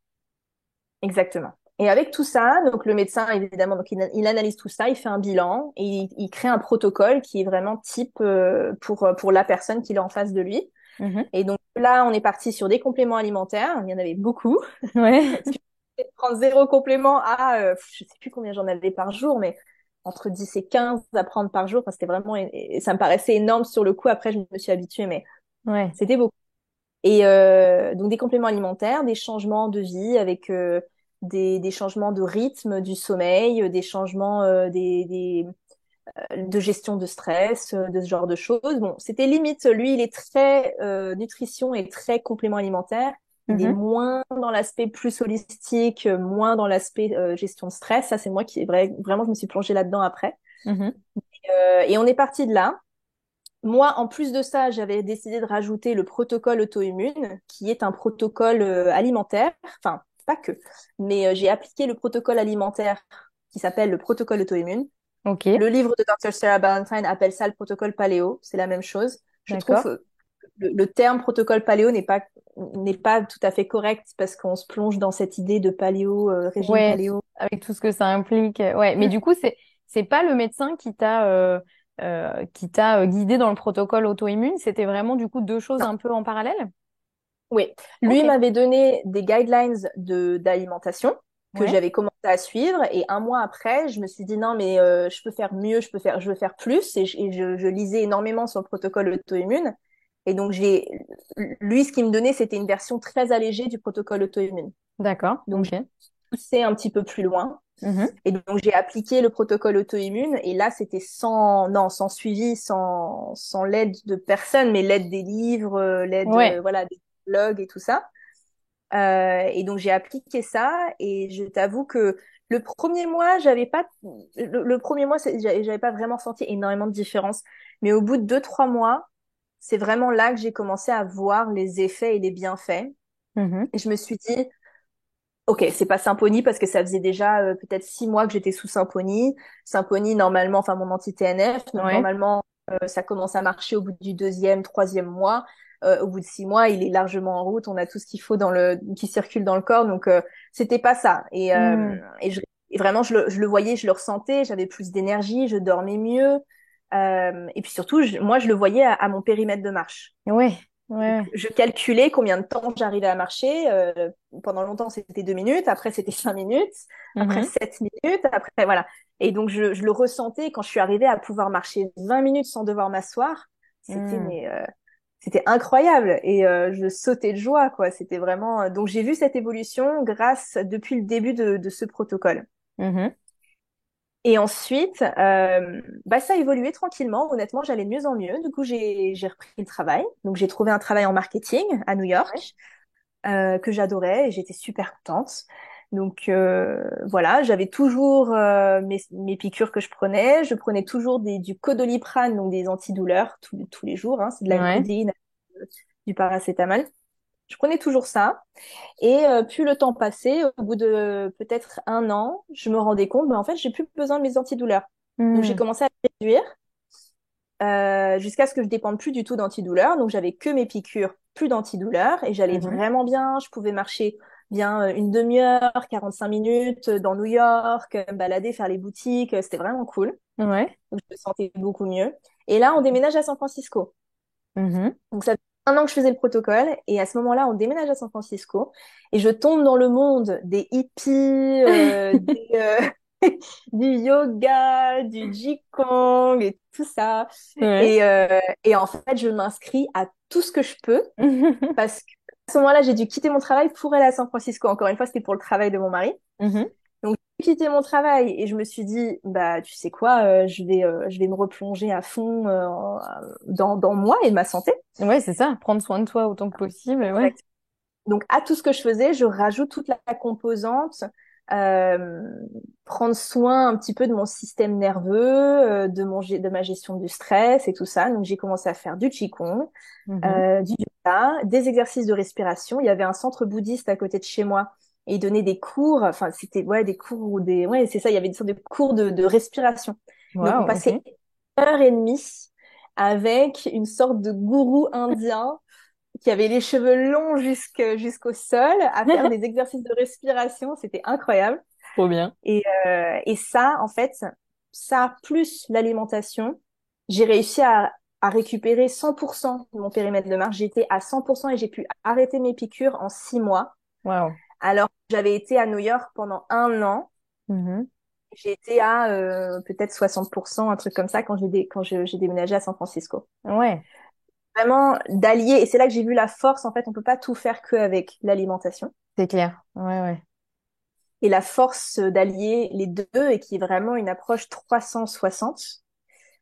Speaker 2: exactement. Et avec tout ça, donc le médecin, évidemment, donc il analyse tout ça, il fait un bilan et il crée un protocole qui est vraiment type pour la personne qu'il a en face de lui.
Speaker 1: Mhm.
Speaker 2: Et donc là, on est parti sur des compléments alimentaires. Il y en avait beaucoup.
Speaker 1: Ouais.
Speaker 2: Parce que prendre 0 complément à, je sais plus combien j'en avais par jour, mais entre 10 et 15 à prendre par jour. Enfin, c'était vraiment, et ça me paraissait énorme sur le coup. Après, je me suis habituée, mais
Speaker 1: Ouais.
Speaker 2: c'était beaucoup. Et donc des compléments alimentaires, des changements de vie avec des changements de rythme du sommeil, des changements de gestion de stress, de ce genre de choses. Bon, c'était limite, lui, il est très nutrition et très complément alimentaire. Il est
Speaker 1: Mhm.
Speaker 2: moins dans l'aspect plus holistique, moins dans l'aspect gestion de stress. Ça, c'est moi qui vraiment, je me suis plongée là-dedans après.
Speaker 1: Mhm.
Speaker 2: Et on est parti de là. Moi, en plus de ça, j'avais décidé de rajouter le protocole auto-immune, qui est un protocole alimentaire. Enfin, pas que, mais j'ai appliqué le protocole alimentaire qui s'appelle le protocole auto-immune.
Speaker 1: Ok.
Speaker 2: Le livre de Dr. Sarah Ballantyne appelle ça le protocole paléo. C'est la même chose. Je trouve
Speaker 1: D'accord.
Speaker 2: le terme protocole paléo n'est pas tout à fait correct parce qu'on se plonge dans cette idée de paléo, régime
Speaker 1: Ouais,
Speaker 2: paléo.
Speaker 1: avec tout ce que ça implique. Ouais, mais
Speaker 2: Mm.
Speaker 1: du coup, c'est pas le médecin qui t'a guidé dans le protocole auto-immune, c'était vraiment du coup deux choses
Speaker 2: Non.
Speaker 1: un peu en parallèle?
Speaker 2: Oui, lui
Speaker 1: Ok.
Speaker 2: m'avait donné des guidelines d'alimentation que
Speaker 1: Ouais.
Speaker 2: j'avais commencé à suivre et un mois après, je me suis dit non mais je peux faire mieux, je veux faire plus et je lisais énormément sur le protocole auto-immune et donc lui ce qu'il me donnait c'était une version très allégée du protocole auto-immune.
Speaker 1: D'accord.
Speaker 2: Donc j'ai
Speaker 1: Ok.
Speaker 2: poussé un petit peu plus loin
Speaker 1: Mhm.
Speaker 2: et donc j'ai appliqué le protocole auto-immune et là c'était sans suivi, sans l'aide de personne mais l'aide des livres, l'aide
Speaker 1: Ouais.
Speaker 2: voilà des blogs et tout ça. Et donc j'ai appliqué ça et je t'avoue que le premier mois, j'avais pas le premier mois, j'avais pas vraiment senti énormément de différence. Mais au bout de 2, 3 mois, c'est vraiment là que j'ai commencé à voir les effets et les bienfaits.
Speaker 1: Mhm.
Speaker 2: Et je me suis dit, ok, c'est pas Symfony parce que ça faisait déjà peut-être 6 mois que j'étais sous Symfony. Symfony, normalement, enfin mon anti-TNF, donc
Speaker 1: Ouais.
Speaker 2: normalement, ça commence à marcher au bout du deuxième, troisième mois. Au bout de 6 mois, il est largement en route. On a tout ce qu'il faut qui circule dans le corps. Donc, c'était pas ça.
Speaker 1: Mhm.
Speaker 2: Et vraiment, je le voyais, je le ressentais. J'avais plus d'énergie, je dormais mieux. Et puis surtout, moi, je le voyais à mon périmètre de marche.
Speaker 1: Ouais. Ouais.
Speaker 2: Je calculais combien de temps j'arrivais à marcher. Pendant longtemps, c'était 2 minutes. Après, c'était 5 minutes. Après,
Speaker 1: Mhm.
Speaker 2: 7 minutes. Après, voilà. Et donc, je le ressentais quand je suis arrivée à pouvoir marcher 20 minutes sans devoir m'asseoir. C'était,
Speaker 1: Mhm.
Speaker 2: mais, c'était incroyable. Et je sautais de joie, quoi. C'était vraiment. Donc, j'ai vu cette évolution depuis le début de ce protocole.
Speaker 1: Mhm.
Speaker 2: Et ensuite, bah, ça a évolué tranquillement. Honnêtement, j'allais de mieux en mieux. Du coup, j'ai repris le travail. Donc, j'ai trouvé un travail en marketing à New
Speaker 1: Ouais.
Speaker 2: York que j'adorais et j'étais super contente. Donc, voilà, j'avais toujours mes piqûres que je prenais. Je prenais toujours du Codoliprane, donc des antidouleurs tous les jours. Hein. C'est de la
Speaker 1: Ouais.
Speaker 2: codéine, du paracétamol. Je prenais toujours ça. Et plus le temps passait, au bout de peut-être 1 an, je me rendais compte, en fait, j'ai plus besoin de mes antidouleurs. Donc j'ai
Speaker 1: Mhm.
Speaker 2: commencé à réduire jusqu'à ce que je dépende plus du tout d'antidouleurs. Donc j'avais que mes piqûres, plus d'antidouleurs, et j'allais
Speaker 1: Mhm.
Speaker 2: vraiment bien. Je pouvais marcher bien une demi-heure, 45 minutes dans New York, me balader, faire les boutiques. C'était vraiment cool.
Speaker 1: Ouais.
Speaker 2: Donc je me sentais beaucoup mieux. Et là, on déménage à San Francisco.
Speaker 1: Mhm.
Speaker 2: Donc ça fait 1 an que je faisais le protocole et à ce moment-là, on déménage à San Francisco et je tombe dans le monde des hippies, du yoga, du Qigong et tout ça.
Speaker 1: Ouais.
Speaker 2: Et en fait, je m'inscris à tout ce que je peux parce que à ce moment-là, j'ai dû quitter mon travail pour aller à San Francisco. Encore une fois, c'était pour le travail de mon mari.
Speaker 1: Mhm.
Speaker 2: Donc, j'ai quitté mon travail et je me suis dit, bah, tu sais quoi, je vais me replonger à fond dans moi et ma santé.
Speaker 1: Ouais, c'est ça. Prendre soin de toi autant que possible. Ouais.
Speaker 2: Exact. Donc, à tout ce que je faisais, je rajoute toute la composante, euh, prendre soin un petit peu de mon système nerveux, de ma gestion du stress et tout ça. Donc, j'ai commencé à faire du Qigong,
Speaker 1: Mhm.
Speaker 2: du yoga, des exercices de respiration. Il y avait un centre bouddhiste à côté de chez moi et il donnait des cours, enfin, c'était, ouais, des cours ou ouais, c'est ça, il y avait des sortes de cours de respiration. Donc, on
Speaker 1: Waouh, ok.
Speaker 2: passait 1 heure et demie avec une sorte de gourou indien qui avait les cheveux longs jusqu'au sol à faire des exercices de respiration. C'était incroyable.
Speaker 1: Trop bien.
Speaker 2: Et ça, en fait, ça plus l'alimentation, j'ai réussi à récupérer 100% de mon périmètre de marche. J'étais à 100% et j'ai pu arrêter mes piqûres en 6 mois.
Speaker 1: Waouh.
Speaker 2: Alors, j'avais été à New York pendant 1 an.
Speaker 1: Mhm.
Speaker 2: J'ai été à peut-être 60%, un truc comme ça, quand j'ai déménagé à San Francisco.
Speaker 1: Ouais,
Speaker 2: Vraiment d'allier, et c'est là que j'ai vu la force, en fait, on peut pas tout faire qu'avec l'alimentation.
Speaker 1: c'est clair. Ouais, ouais.
Speaker 2: Et la force d'allier les deux, et qui est vraiment une approche 360.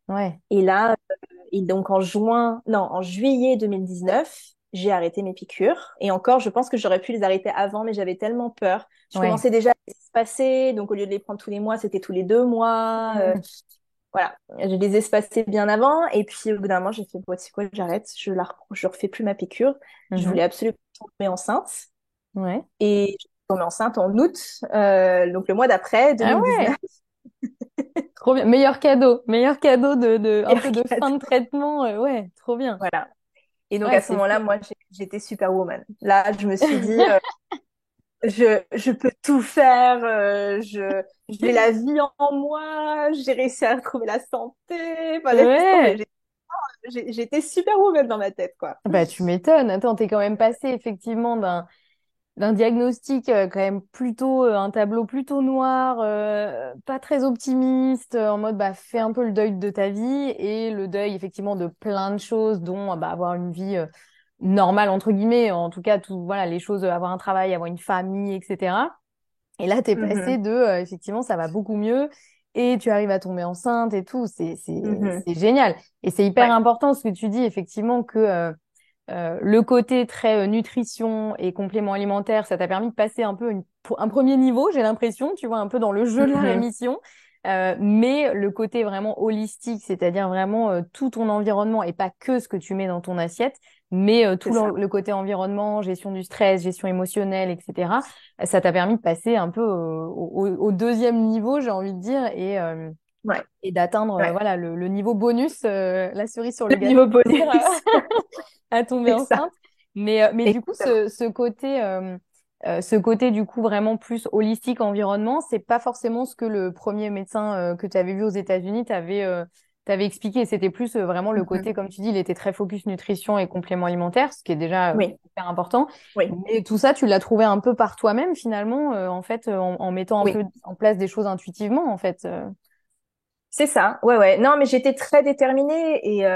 Speaker 1: Ouais.
Speaker 2: Et là, et donc en juillet 2019, j'ai arrêté mes piqûres. Et encore, je pense que j'aurais pu les arrêter avant, mais j'avais tellement peur. Je
Speaker 1: Ouais.
Speaker 2: commençais déjà à les espacer, donc au lieu de les prendre tous les mois, c'était tous les 2 mois.
Speaker 1: Mhm.
Speaker 2: Voilà, je les espacais bien avant. Et puis au bout d'un moment, j'ai fait, bon, c'est quoi, j'arrête, je refais plus ma piqûre. Je
Speaker 1: Mhm.
Speaker 2: voulais absolument tomber enceinte.
Speaker 1: Ouais.
Speaker 2: Et je suis tombée enceinte en août, donc le mois d'après,
Speaker 1: Ah
Speaker 2: 2019.
Speaker 1: ouais. Trop bien. Meilleur cadeau un peu de fin de traitement. Ouais, trop bien.
Speaker 2: Voilà. Et donc
Speaker 1: Ouais,
Speaker 2: à ce
Speaker 1: c'est fou.
Speaker 2: moment-là, moi, j'étais superwoman. Là, je me suis dit, je peux tout faire, j'ai la vie en moi, j'ai réussi à retrouver la santé. Enfin, laisse tomber.
Speaker 1: Ouais.
Speaker 2: J'étais superwoman dans ma tête, quoi.
Speaker 1: Bah, tu m'étonnes. Attends, t'es quand même passé effectivement d'un diagnostic quand même plutôt un tableau plutôt noir, pas très optimiste, en mode bah fais un peu le deuil de ta vie et le deuil effectivement de plein de choses, dont bah avoir une vie normale entre guillemets, en tout cas tout voilà les choses, avoir un travail, avoir une famille, etc. Et là t'es passé
Speaker 2: Mhm,
Speaker 1: de effectivement ça va beaucoup mieux et tu arrives à tomber enceinte et tout,
Speaker 2: mhm.
Speaker 1: c'est génial et c'est hyper
Speaker 2: Ouais,
Speaker 1: important ce que tu dis effectivement que le côté très nutrition et complément alimentaire, ça t'a permis de passer un peu un premier niveau, j'ai l'impression, tu vois, un peu dans le jeu de la
Speaker 2: mhm.
Speaker 1: rémission. Mais le côté vraiment holistique, c'est-à-dire vraiment tout ton environnement et pas que ce que tu mets dans ton assiette, mais tout
Speaker 2: C'est ça.
Speaker 1: le côté environnement, gestion du stress, gestion émotionnelle, etc. Ça t'a permis de passer un peu au deuxième niveau, j'ai envie de dire,
Speaker 2: Ouais,
Speaker 1: et d'atteindre
Speaker 2: ouais.
Speaker 1: voilà le niveau bonus, la cerise sur
Speaker 2: Le
Speaker 1: le gâteau,
Speaker 2: niveau
Speaker 1: on va dire,
Speaker 2: bonus,
Speaker 1: à tomber
Speaker 2: c'est ça.
Speaker 1: enceinte. Mais du coup,
Speaker 2: Exactement.
Speaker 1: ce côté du coup vraiment plus holistique environnement, c'est pas forcément ce que le premier médecin que tu avais vu aux États-Unis t'avait expliqué. C'était plus vraiment le
Speaker 2: Mhm.
Speaker 1: côté, comme tu dis, il était très focus nutrition et complément alimentaire, ce qui est déjà
Speaker 2: Oui,
Speaker 1: hyper important.
Speaker 2: oui,
Speaker 1: Mais tout ça, tu l'as trouvé un peu par toi-même finalement, en fait, en mettant un
Speaker 2: oui.
Speaker 1: peu en place des choses intuitivement, en fait.
Speaker 2: C'est ça, ouais, ouais. Non, mais j'étais très déterminée et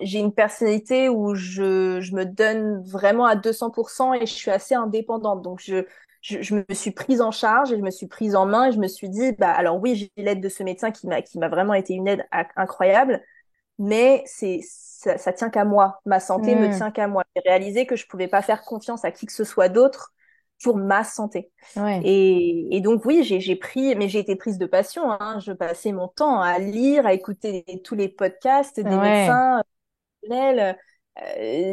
Speaker 2: j'ai une personnalité où je me donne vraiment à 200% et je suis assez indépendante. Donc, je me suis prise en charge et je me suis prise en main et je me suis dit, bah, alors oui, j'ai l'aide de ce médecin qui m'a vraiment été une aide incroyable, mais ça tient qu'à moi. Ma santé me
Speaker 1: Hmm.
Speaker 2: tient qu'à moi. J'ai réalisé que je pouvais pas faire confiance à qui que ce soit d'autre pour ma santé.
Speaker 1: Ouais.
Speaker 2: Et donc oui, j'ai pris, mais j'ai été prise de passion, hein. Je passais mon temps à lire, à écouter tous les podcasts des
Speaker 1: Ouais.
Speaker 2: médecins,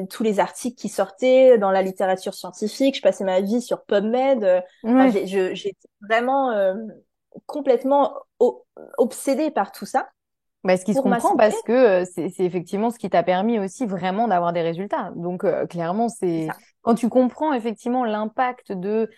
Speaker 2: tous les articles qui sortaient dans la littérature scientifique. Je passais ma vie sur PubMed. Enfin,
Speaker 1: Ouais.
Speaker 2: j'étais vraiment complètement obsédée par tout ça
Speaker 1: Bah, ce qui se
Speaker 2: pour ma
Speaker 1: comprend
Speaker 2: santé.
Speaker 1: parce que c'est effectivement ce qui t'a permis aussi vraiment d'avoir des résultats. Donc clairement,
Speaker 2: C'est
Speaker 1: c'est
Speaker 2: ça.
Speaker 1: quand tu comprends effectivement l'impact de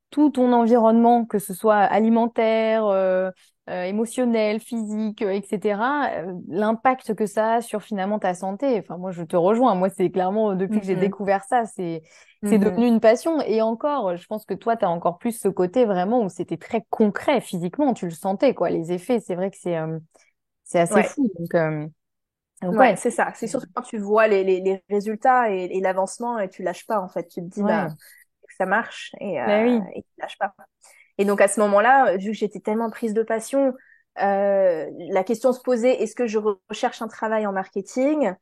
Speaker 1: tout ton environnement, que ce soit alimentaire, émotionnel, physique, etc. L'impact que ça a sur finalement ta santé. Enfin, moi, je te rejoins. Moi, c'est clairement depuis que j'ai
Speaker 2: Mhm.
Speaker 1: découvert ça, c'est
Speaker 2: Mhm.
Speaker 1: devenu une passion. Et encore, je pense que toi, tu as encore plus ce côté vraiment où c'était très concret physiquement. Tu le sentais, quoi. Les effets, c'est vrai que c'est assez
Speaker 2: Ouais.
Speaker 1: fou. Donc
Speaker 2: Ouais,
Speaker 1: ouais,
Speaker 2: c'est ça. C'est surtout quand tu vois les résultats et l'avancement et tu lâches pas, en fait. Tu te dis, bah,
Speaker 1: ouais,
Speaker 2: que ça marche
Speaker 1: bah oui,
Speaker 2: et tu lâches pas. Et donc, à ce moment-là, vu que j'étais tellement prise de passion, la question se posait, est-ce que je recherche un travail en marketing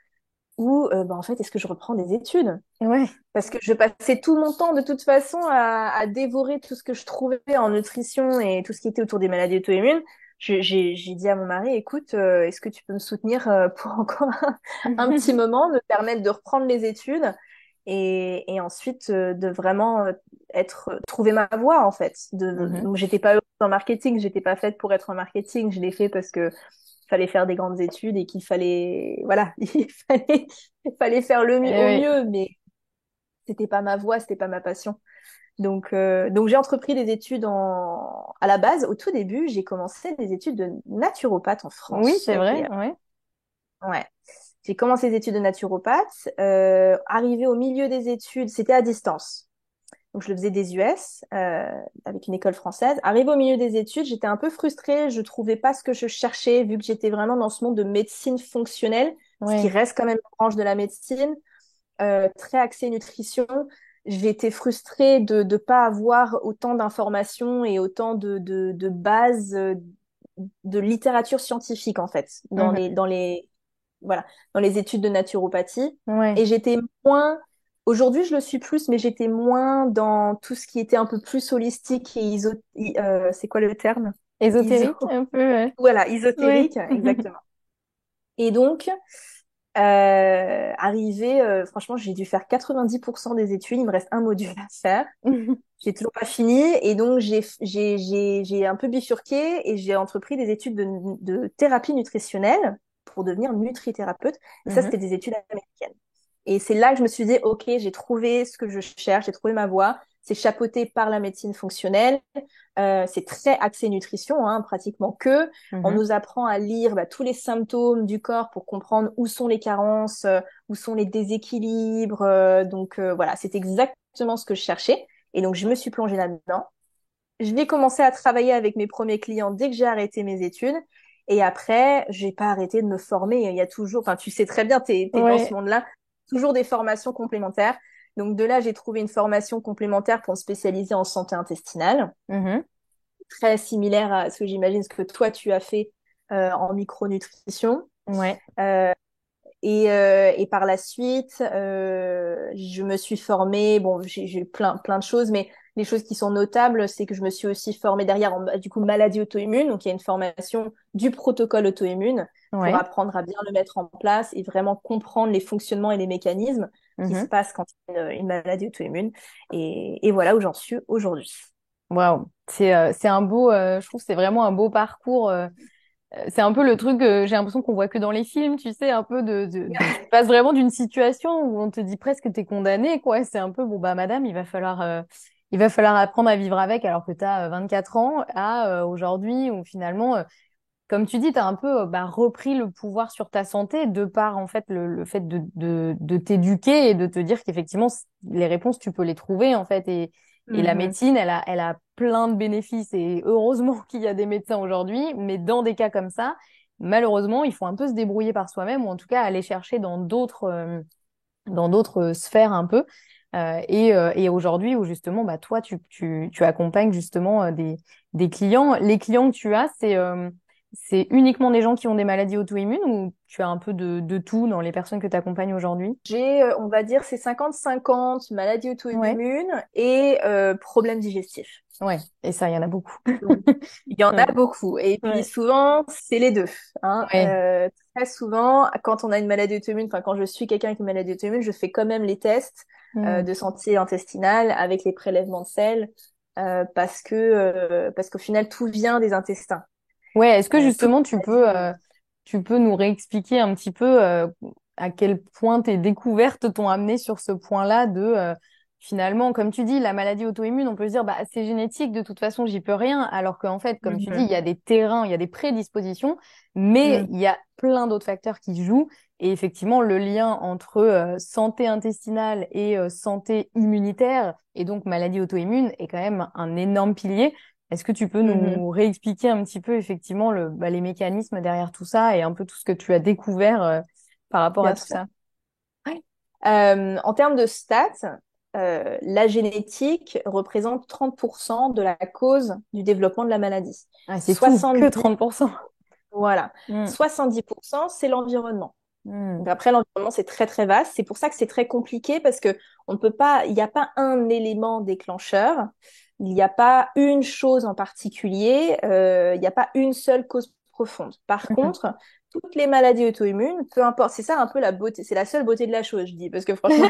Speaker 2: ou, bah, en fait, est-ce que je reprends des études?
Speaker 1: ouais,
Speaker 2: Parce que je passais tout mon temps, de toute façon, à dévorer tout ce que je trouvais en nutrition et tout ce qui était autour des maladies auto-immunes. J'ai dit à mon mari, écoute, est-ce que tu peux me soutenir pour encore un petit moment, me permettre de reprendre les études et ensuite de vraiment trouver ma voie en fait.
Speaker 1: Mhm.
Speaker 2: J'étais pas heureuse en marketing, j'étais pas faite pour être en marketing. Je l'ai fait parce que fallait faire des grandes études et qu'il fallait, voilà, il fallait faire au
Speaker 1: Eh
Speaker 2: mieux, mais c'était pas ma voie, c'était pas ma passion. Donc j'ai entrepris des études à la base. Au tout début, j'ai commencé des études de naturopathe en
Speaker 1: oui, oui,
Speaker 2: France.
Speaker 1: c'est vrai, ouais.
Speaker 2: Ouais. J'ai commencé des études de naturopathe. Arrivé au milieu des études, c'était à distance. Donc je le faisais des US avec une école française. Arrivé au milieu des études, j'étais un peu frustrée. Je trouvais pas ce que je cherchais vu que j'étais vraiment dans ce monde de médecine fonctionnelle, ce qui
Speaker 1: Ouais.
Speaker 2: reste quand même une branche de la médecine, très axée nutrition. J'ai été frustrée de ne pas avoir autant d'informations et autant de bases de littérature scientifique en fait
Speaker 1: Mhm.
Speaker 2: voilà, dans les études de naturopathie.
Speaker 1: Ouais.
Speaker 2: Et j'étais moins, aujourd'hui je le suis plus, mais j'étais moins dans tout ce qui était un peu plus holistique et c'est quoi le terme? Iso,
Speaker 1: Ésotérique, un peu, ouais.
Speaker 2: voilà,
Speaker 1: Ouais.
Speaker 2: ésotérique, exactement. Et donc, arrivé, franchement, j'ai dû faire 90% des études, il me reste un module à faire. J'ai toujours pas fini et donc j'ai un peu bifurqué et j'ai entrepris des études de thérapie nutritionnelle pour devenir nutrithérapeute. Et ça,
Speaker 1: Mhm.
Speaker 2: c'était des études américaines. Et c'est là que je me suis dit, OK, j'ai trouvé ce que je cherche, j'ai trouvé ma voie. C'est chapeauté par la médecine fonctionnelle. C'est très axé nutrition, hein, pratiquement que. On
Speaker 1: Mhm.
Speaker 2: nous apprend à lire tous les symptômes du corps pour comprendre où sont les carences, où sont les déséquilibres. Voilà, c'est exactement ce que je cherchais. Et donc, je me suis plongée là-dedans. Je vais commencer à travailler avec mes premiers clients dès que j'ai arrêté mes études. Et après, j'ai pas arrêté de me former. Il y a toujours, enfin, tu sais très bien, t'es dans ce
Speaker 1: Ouais.
Speaker 2: monde-là, toujours des formations complémentaires. Donc, de là, j'ai trouvé une formation complémentaire pour me spécialiser en santé intestinale,
Speaker 1: Mhm.
Speaker 2: très similaire à ce que j'imagine ce que toi, tu as fait en micronutrition.
Speaker 1: Ouais.
Speaker 2: Euh, et par la suite, je me suis formée. Bon, j'ai eu plein de choses, mais les choses qui sont notables, c'est que je me suis aussi formée derrière du coup maladie auto-immune. Donc il y a une formation du protocole auto-immune pour
Speaker 1: Ouais.
Speaker 2: apprendre à bien le mettre en place et vraiment comprendre les fonctionnements et les mécanismes qui se
Speaker 1: Mhm.
Speaker 2: passent quand il y a une maladie auto-immune. Et voilà où j'en suis aujourd'hui.
Speaker 1: Waouh. C'est un beau, je trouve que c'est vraiment un beau parcours. C'est un peu le truc, j'ai l'impression qu'on voit que dans les films, tu sais, un peu tu passes vraiment d'une situation où on te dit presque t'es condamné, quoi. C'est un peu, bon, bah, madame, il va falloir apprendre à vivre avec alors que t'as 24 ans à aujourd'hui où finalement, comme tu dis, t'as un peu, bah, repris le pouvoir sur ta santé de par, en fait, le fait de t'éduquer et de te dire qu'effectivement, les réponses, tu peux les trouver, en fait. Et la
Speaker 2: Mhm.
Speaker 1: médecine, elle a plein de bénéfices et heureusement qu'il y a des médecins aujourd'hui, mais dans des cas comme ça, malheureusement, il faut un peu se débrouiller par soi-même ou en tout cas aller chercher dans d'autres sphères un peu. Et aujourd'hui, où justement, bah, toi, tu accompagnes justement des clients. Les clients que tu as, c'est uniquement des gens qui ont des maladies auto-immunes ou tu as un peu de tout dans les personnes que tu accompagnes aujourd'hui?
Speaker 2: J'ai, on va dire, c'est 50-50 maladies
Speaker 1: Ouais,
Speaker 2: auto-immunes et problèmes digestifs.
Speaker 1: ouais. Et ça, il y en a beaucoup.
Speaker 2: Donc, il y en a
Speaker 1: Ouais,
Speaker 2: beaucoup. Et puis
Speaker 1: ouais,
Speaker 2: souvent, c'est les deux. Hein.
Speaker 1: ouais.
Speaker 2: Très souvent, quand on a une maladie auto-immune, enfin quand je suis quelqu'un avec une maladie auto-immune, je fais quand même les tests
Speaker 1: Hmm.
Speaker 2: de santé intestinale avec les prélèvements de sel parce qu'au final, tout vient des intestins.
Speaker 1: Ouais, est-ce que
Speaker 2: Toute
Speaker 1: justement
Speaker 2: maladie.
Speaker 1: tu peux nous réexpliquer un petit peu à quel point tes découvertes t'ont amené sur ce point-là de finalement, comme tu dis, la maladie auto-immune, on peut se dire bah c'est génétique, de toute façon j'y peux rien, alors qu'en fait, comme tu dis,
Speaker 2: Mhm.
Speaker 1: il y a des terrains, il y a des prédispositions, mais
Speaker 2: Mhm.
Speaker 1: il y a plein d'autres facteurs qui jouent. Et effectivement, le lien entre santé intestinale et santé immunitaire, et donc maladie auto-immune, est quand même un énorme pilier. Est-ce que tu peux
Speaker 2: Mhm.
Speaker 1: nous réexpliquer un petit peu effectivement les mécanismes derrière tout ça et un peu tout ce que tu as découvert par rapport à
Speaker 2: Bien
Speaker 1: tout
Speaker 2: sûr.
Speaker 1: ça?
Speaker 2: Ouais. En termes de stats, la génétique représente 30% de la cause du développement de la maladie.
Speaker 1: Ah, c'est tout, que
Speaker 2: 70,
Speaker 1: 30%.
Speaker 2: voilà.
Speaker 1: Hmm,
Speaker 2: 70%, c'est l'environnement.
Speaker 1: hmm,
Speaker 2: Donc après, l'environnement, c'est très, très vaste. C'est pour ça que c'est très compliqué parce que on ne peut pas, il n'y a pas un élément déclencheur. Il n'y a pas une chose en particulier. Il n'y a pas une seule cause profonde. Par
Speaker 1: Mhm.
Speaker 2: contre, toutes les maladies auto-immunes, peu importe, c'est ça un peu la beauté, c'est la seule beauté de la chose, je dis, parce que franchement,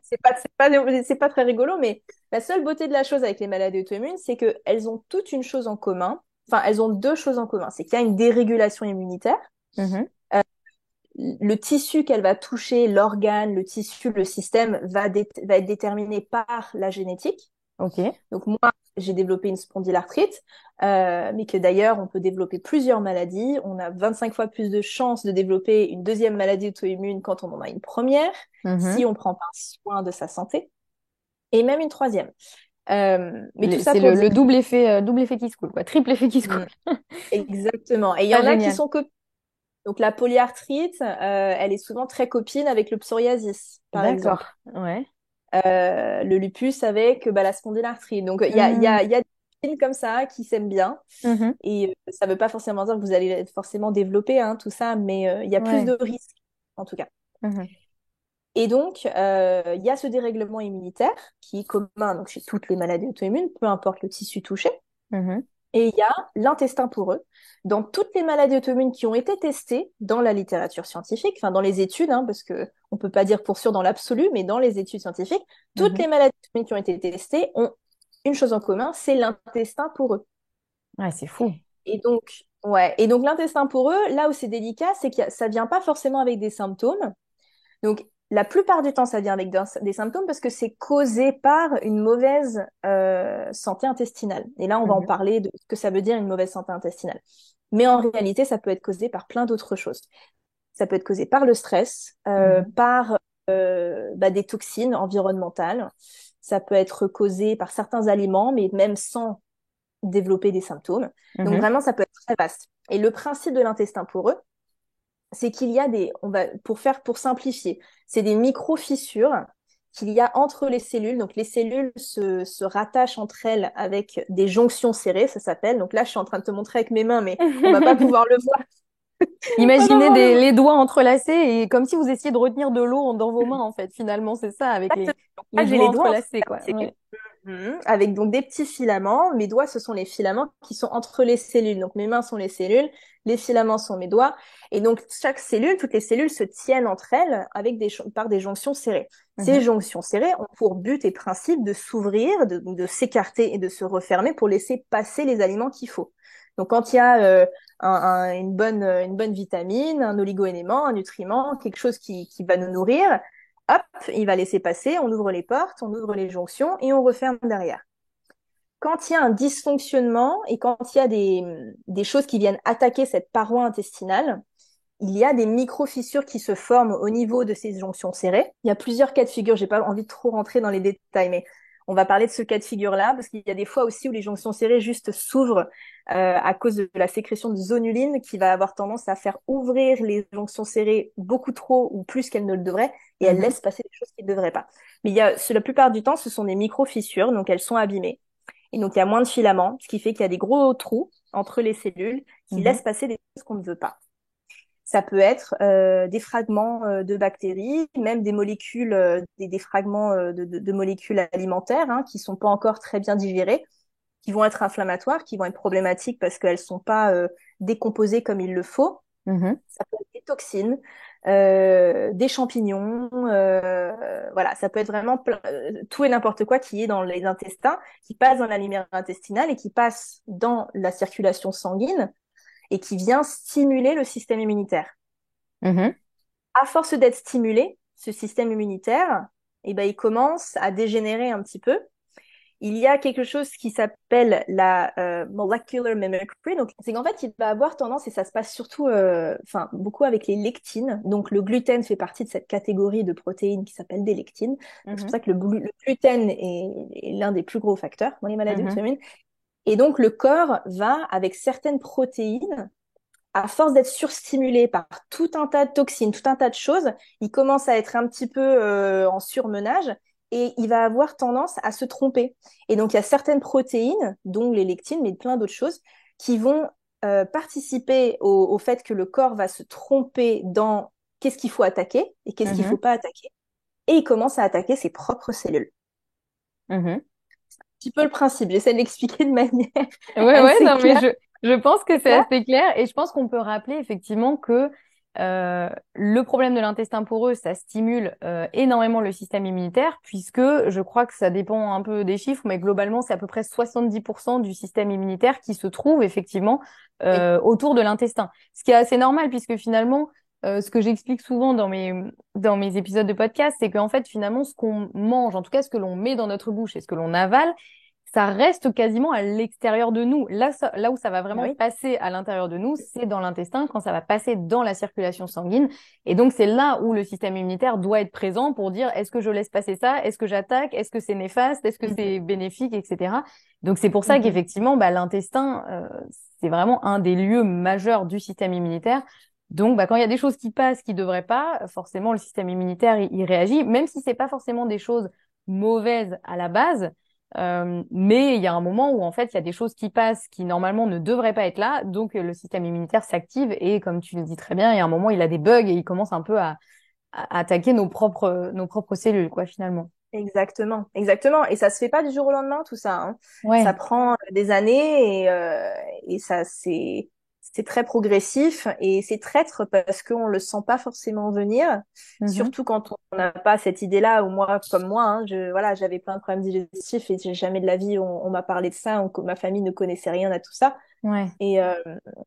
Speaker 2: c'est pas très rigolo, mais la seule beauté de la chose avec les maladies auto-immunes, c'est qu'elles ont toutes une chose en commun, enfin, elles ont deux choses en commun, c'est qu'il y a une dérégulation immunitaire.
Speaker 1: Mhm.
Speaker 2: Euh, le tissu qu'elle va toucher, l'organe, le tissu, le système va être déterminé par la génétique.
Speaker 1: Ok.
Speaker 2: Donc moi, j'ai développé une spondylarthrite, mais que d'ailleurs, on peut développer plusieurs maladies. On a 25 fois plus de chances de développer une deuxième maladie auto-immune quand on en a une première, si
Speaker 1: Mhm.
Speaker 2: on prend pas soin de sa santé, et même une troisième. Mais tout ça
Speaker 1: C'est
Speaker 2: pour dire...
Speaker 1: le double effet qui se coule, quoi. Triple effet qui se coule.
Speaker 2: Mm, exactement. Et il y
Speaker 1: Ah,
Speaker 2: en a qui
Speaker 1: génial.
Speaker 2: sont copines. Donc la polyarthrite, elle est souvent très copine avec le psoriasis, par
Speaker 1: D'accord.
Speaker 2: exemple.
Speaker 1: Ouais.
Speaker 2: Le lupus avec la spondylarthrite. Donc
Speaker 1: Mhm.
Speaker 2: il y a des copines comme ça qui s'aiment bien.
Speaker 1: Mhm.
Speaker 2: Et ça ne veut pas forcément dire que vous allez forcément développer hein, tout ça, mais il y a plus
Speaker 1: Ouais.
Speaker 2: de risques, en tout cas.
Speaker 1: Mhm.
Speaker 2: Et donc, il y a ce dérèglement immunitaire qui est commun donc, chez toutes les maladies auto-immunes, peu importe le tissu touché.
Speaker 1: Mhm.
Speaker 2: Et il y a l'intestin poreux. Dans toutes les maladies auto-immunes qui ont été testées dans la littérature scientifique, enfin dans les études, hein, parce que on peut pas dire pour sûr dans l'absolu, mais dans les études scientifiques, toutes
Speaker 1: Mhm.
Speaker 2: les maladies auto-immunes qui ont été testées ont une chose en commun, c'est l'intestin poreux.
Speaker 1: Ouais, c'est fou.
Speaker 2: Et donc, ouais. Et donc, l'intestin poreux, là où c'est délicat, c'est que ça vient pas forcément avec des symptômes. Donc, la plupart du temps, ça vient avec des symptômes parce que c'est causé par une mauvaise santé intestinale. Et là, on va en
Speaker 1: Mhm.
Speaker 2: parler de ce que ça veut dire une mauvaise santé intestinale. Mais en réalité, ça peut être causé par plein d'autres choses. Ça peut être causé par le stress,
Speaker 1: Mhm.
Speaker 2: par des toxines environnementales. Ça peut être causé par certains aliments, mais même sans développer des symptômes. Donc
Speaker 1: Mhm.
Speaker 2: vraiment, ça peut être très vaste. Et le principe de l'intestin poreux, c'est qu'il y a pour simplifier, c'est des micro-fissures qu'il y a entre les cellules. Donc les cellules se rattachent entre elles avec des jonctions serrées, ça s'appelle. Donc là, je suis en train de te montrer avec mes mains, mais on va pas pouvoir le voir. On va
Speaker 1: Imaginez
Speaker 2: pouvoir le voir.
Speaker 1: les doigts entrelacés et comme si vous essayiez de retenir de l'eau dans vos mains, en fait. Finalement, c'est ça, avec
Speaker 2: Exactement. Donc
Speaker 1: les
Speaker 2: là, j'ai
Speaker 1: doigts
Speaker 2: les doigts entre
Speaker 1: entrelacés, quoi.
Speaker 2: les cellules.
Speaker 1: Ouais.
Speaker 2: Avec donc des petits filaments. Mes doigts, ce sont les filaments qui sont entre les cellules. Donc mes mains sont les cellules, les filaments sont mes doigts. Et donc chaque cellule, toutes les cellules se tiennent entre elles avec par des jonctions serrées. Ces
Speaker 1: Mhm.
Speaker 2: jonctions serrées ont pour but et principe de s'ouvrir, de s'écarter et de se refermer pour laisser passer les aliments qu'il faut. Donc quand il y a une bonne vitamine, un oligo-élément, un nutriment, quelque chose qui va nous nourrir, hop, il va laisser passer, on ouvre les portes, on ouvre les jonctions et on referme derrière. Quand il y a un dysfonctionnement et quand il y a des choses qui viennent attaquer cette paroi intestinale, il y a des micro-fissures qui se forment au niveau de ces jonctions serrées. Il y a plusieurs cas de figure, j'ai pas envie de trop rentrer dans les détails, mais on va parler de ce cas de figure-là, parce qu'il y a des fois aussi où les jonctions serrées juste s'ouvrent à cause de la sécrétion de zonuline qui va avoir tendance à faire ouvrir les jonctions serrées beaucoup trop ou plus qu'elles ne le devraient, et elles
Speaker 1: Mhm.
Speaker 2: laissent passer des choses qui ne devraient pas. Mais la plupart du temps, ce sont des micro-fissures, donc elles sont abîmées. Et donc il y a moins de filaments, ce qui fait qu'il y a des gros trous entre les cellules qui
Speaker 1: Mhm.
Speaker 2: laissent passer des choses qu'on ne veut pas. Ça peut être des fragments de bactéries, même des molécules, des fragments de molécules alimentaires hein, qui sont pas encore très bien digérées, qui vont être inflammatoires, qui vont être problématiques parce qu'elles sont pas décomposées comme il le faut.
Speaker 1: Mhm.
Speaker 2: Ça peut être des toxines, des champignons, voilà, ça peut être vraiment tout et n'importe quoi qui est dans les intestins, qui passe dans la lumière intestinale et qui passe dans la circulation sanguine et qui vient stimuler le système immunitaire.
Speaker 1: Mhm.
Speaker 2: À force d'être stimulé, ce système immunitaire, il commence à dégénérer un petit peu. Il y a quelque chose qui s'appelle la molecular mimicry. Donc, c'est qu'en fait, il va avoir tendance, et ça se passe surtout, beaucoup avec les lectines. Donc, le gluten fait partie de cette catégorie de protéines qui s'appelle des lectines. Donc, c'est pour
Speaker 1: Mhm.
Speaker 2: ça que le gluten est l'un des plus gros facteurs dans les maladies
Speaker 1: Mhm.
Speaker 2: auto-immunes. Et donc, le corps va, avec certaines protéines, à force d'être surstimulé par tout un tas de toxines, tout un tas de choses, il commence à être un petit peu en surmenage et il va avoir tendance à se tromper. Et donc, il y a certaines protéines, dont les lectines, mais plein d'autres choses, qui vont participer au fait que le corps va se tromper dans qu'est-ce qu'il faut attaquer et qu'est-ce qu'il ne faut
Speaker 1: Mhm.
Speaker 2: pas attaquer. Et il commence à attaquer ses propres cellules.
Speaker 1: Mhm.
Speaker 2: Un petit peu le principe, j'essaie de l'expliquer de manière
Speaker 1: Ouais, ouais,
Speaker 2: assez
Speaker 1: non, mais
Speaker 2: claire.
Speaker 1: Je pense que c'est
Speaker 2: Clair?
Speaker 1: assez clair et je pense qu'on peut rappeler effectivement que le problème de l'intestin poreux, ça stimule énormément le système immunitaire puisque je crois que ça dépend un peu des chiffres, mais globalement, c'est à peu près 70% du système immunitaire qui se trouve effectivement
Speaker 2: Oui.
Speaker 1: autour de l'intestin. Ce qui est assez normal puisque finalement, ce que j'explique souvent dans mes épisodes de podcast, c'est qu'en fait, finalement, ce qu'on mange, en tout cas ce que l'on met dans notre bouche et ce que l'on avale, ça reste quasiment à l'extérieur de nous. Là où ça va
Speaker 2: Bah
Speaker 1: vraiment
Speaker 2: oui.
Speaker 1: passer à l'intérieur de nous, c'est dans l'intestin, quand ça va passer dans la circulation sanguine. Et donc, c'est là où le système immunitaire doit être présent pour dire, est-ce que je laisse passer ça? Est-ce que j'attaque? Est-ce que c'est néfaste? Est-ce que
Speaker 2: Mhm.
Speaker 1: c'est bénéfique, etc. Donc, c'est pour ça
Speaker 2: Mhm.
Speaker 1: qu'effectivement, bah, l'intestin, c'est vraiment un des lieux majeurs du système immunitaire. Donc, bah, quand il y a des choses qui passent, qui devraient pas, forcément, le système immunitaire, il réagit, même si c'est pas forcément des choses mauvaises à la base. Mais il y a un moment où en fait il y a des choses qui passent qui normalement ne devraient pas être là, donc le système immunitaire s'active et comme tu le dis très bien, il y a un moment il a des bugs et il commence un peu à attaquer nos propres cellules quoi finalement.
Speaker 2: Exactement, exactement. Et ça se fait pas du jour au lendemain, tout ça, hein. Ça
Speaker 1: Ouais.
Speaker 2: prend des années et ça, c'est très progressif et c'est traître parce qu'on le sent pas forcément venir.
Speaker 1: Mhm.
Speaker 2: Surtout quand on n'a pas cette idée-là, ou moi, comme moi, hein, voilà, j'avais plein de problèmes digestifs et jamais de la vie on m'a parlé de ça, ma famille ne connaissait rien à tout ça
Speaker 1: Ouais.
Speaker 2: et, euh,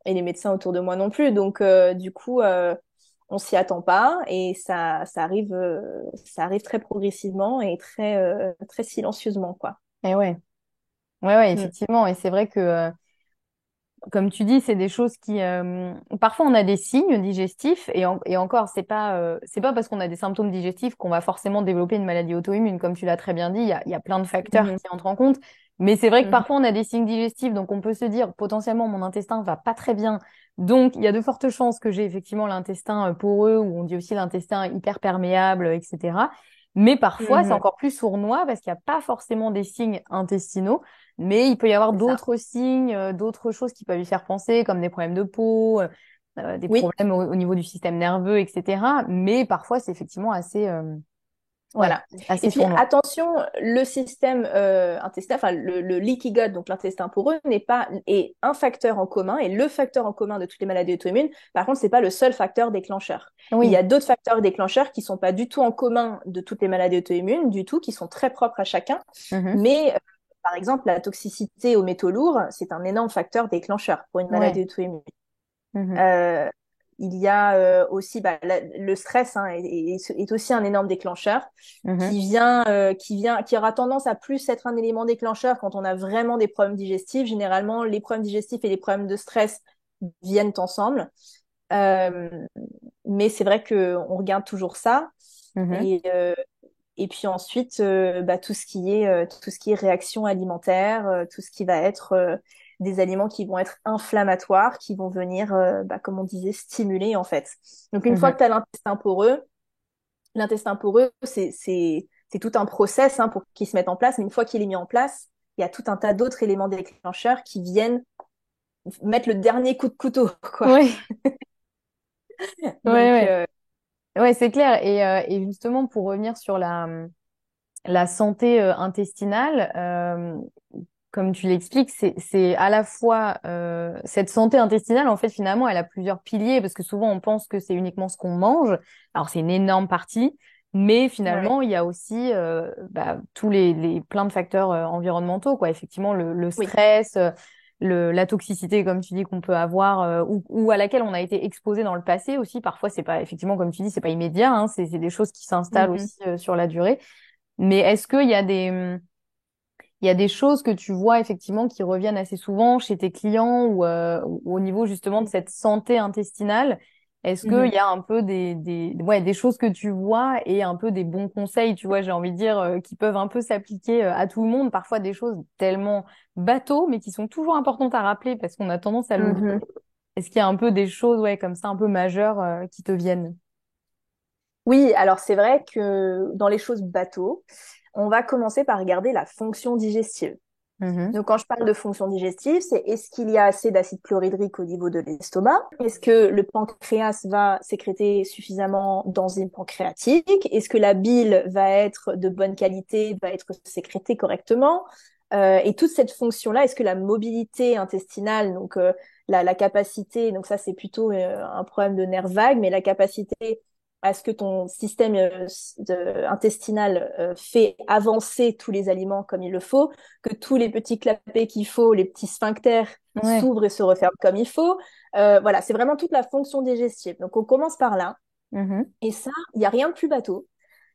Speaker 2: et les médecins autour de moi non plus. Donc, du coup, on s'y attend pas et ça arrive très progressivement et très silencieusement, quoi.
Speaker 1: Et ouais. Ouais ouais
Speaker 2: Mm.
Speaker 1: effectivement et c'est vrai que comme tu dis, c'est des choses qui parfois on a des signes digestifs et encore c'est pas parce qu'on a des symptômes digestifs qu'on va forcément développer une maladie auto-immune comme tu l'as très bien dit, il y a plein de facteurs
Speaker 2: Mhm.
Speaker 1: qui entrent en compte, mais c'est vrai que
Speaker 2: Mhm.
Speaker 1: parfois on a des signes digestifs donc on peut se dire potentiellement mon intestin va pas très bien. Donc il y a de fortes chances que j'ai effectivement l'intestin poreux ou on dit aussi l'intestin hyper perméable, etc. Mais parfois c'est
Speaker 2: Mhm.
Speaker 1: encore plus sournois parce qu'il n'y a pas forcément des signes intestinaux. Mais il peut y avoir
Speaker 2: C'est ça.
Speaker 1: d'autres signes, d'autres choses qui peuvent y faire penser, comme des problèmes de peau, des
Speaker 2: Oui.
Speaker 1: problèmes au niveau du système nerveux, etc. Mais parfois, c'est effectivement assez, ouais,
Speaker 2: Voilà. Et
Speaker 1: assez
Speaker 2: puis
Speaker 1: sournois.
Speaker 2: attention, le système intestin, enfin le leaky gut, donc l'intestin poreux, est un facteur en commun et le facteur en commun de toutes les maladies auto-immunes. Par contre, c'est pas le seul facteur déclencheur. Il y
Speaker 1: Oui.
Speaker 2: a d'autres facteurs déclencheurs qui sont pas du tout en commun de toutes les maladies auto-immunes, du tout, qui sont très propres à chacun.
Speaker 1: Mhm.
Speaker 2: Mais par exemple, la toxicité aux métaux lourds, c'est un énorme facteur déclencheur pour une maladie
Speaker 1: Ouais.
Speaker 2: auto-immune.
Speaker 1: Mhm.
Speaker 2: Euh, il y a aussi le stress, hein, est aussi un énorme déclencheur
Speaker 1: Mhm.
Speaker 2: qui aura tendance à plus être un élément déclencheur quand on a vraiment des problèmes digestifs. Généralement, les problèmes digestifs et les problèmes de stress viennent ensemble. Euh, mais c'est vrai que on regarde toujours ça.
Speaker 1: Mhm.
Speaker 2: Et, euh, et puis ensuite, tout ce qui est réaction alimentaire, tout ce qui va être des aliments qui vont être inflammatoires, qui vont venir, comme on disait, stimuler en fait. Donc une fois
Speaker 1: Mhm.
Speaker 2: que tu as l'intestin poreux, c'est tout un process hein, pour qu'il se mette en place. Mais une fois qu'il est mis en place, il y a tout un tas d'autres éléments déclencheurs qui viennent mettre le dernier coup de couteau, quoi.
Speaker 1: Ouais. Ouais.
Speaker 2: Donc,
Speaker 1: Ouais. Ouais, c'est clair. Et justement, pour revenir sur la santé intestinale, comme tu l'expliques, c'est à la fois cette santé intestinale, en fait, finalement, elle a plusieurs piliers, parce que souvent on pense que c'est uniquement ce qu'on mange. Alors c'est une énorme partie, mais
Speaker 2: ouais,
Speaker 1: finalement, il y a aussi tous les plein de facteurs environnementaux, quoi. Effectivement, le
Speaker 2: oui.
Speaker 1: stress, la toxicité, comme tu dis, qu'on peut avoir, ou à laquelle on a été exposé dans le passé aussi. Parfois, c'est pas, effectivement, comme tu dis, c'est pas immédiat, hein, c'est des choses qui s'installent
Speaker 2: Mhm.
Speaker 1: aussi sur la durée. Mais est-ce qu'il y a il y a des choses que tu vois effectivement qui reviennent assez souvent chez tes clients ou au niveau justement de cette santé intestinale? Est-ce qu'il
Speaker 2: Mhm.
Speaker 1: y a un peu ouais, des choses que tu vois et un peu des bons conseils, tu vois, j'ai envie de dire, qui peuvent un peu s'appliquer à tout le monde, parfois des choses tellement bateaux, mais qui sont toujours importantes à rappeler parce qu'on a tendance à l'oublier.
Speaker 2: Mhm.
Speaker 1: Est-ce qu'il y a un peu des choses, ouais, comme ça, un peu majeures, qui te viennent?
Speaker 2: Oui, alors c'est vrai que dans les choses bateaux, on va commencer par regarder la fonction digestive.
Speaker 1: Mhm.
Speaker 2: Donc quand je parle de fonction digestive, c'est est-ce qu'il y a assez d'acide chlorhydrique au niveau de l'estomac? Est-ce que le pancréas va sécréter suffisamment d'enzymes pancréatiques? Est-ce que la bile va être de bonne qualité, va être sécrétée correctement? Et toute cette fonction-là, est-ce que la mobilité intestinale, donc la capacité, donc ça c'est plutôt un problème de nerf vague, mais la capacité à ce que ton système intestinal fait avancer tous les aliments comme il le faut, que tous les petits clapets qu'il faut, les petits sphincters
Speaker 1: Ouais.
Speaker 2: s'ouvrent et se referment comme il faut. Voilà, c'est vraiment toute la fonction digestive. Donc on commence par là.
Speaker 1: Mhm.
Speaker 2: Et ça, il n'y a rien de plus bateau.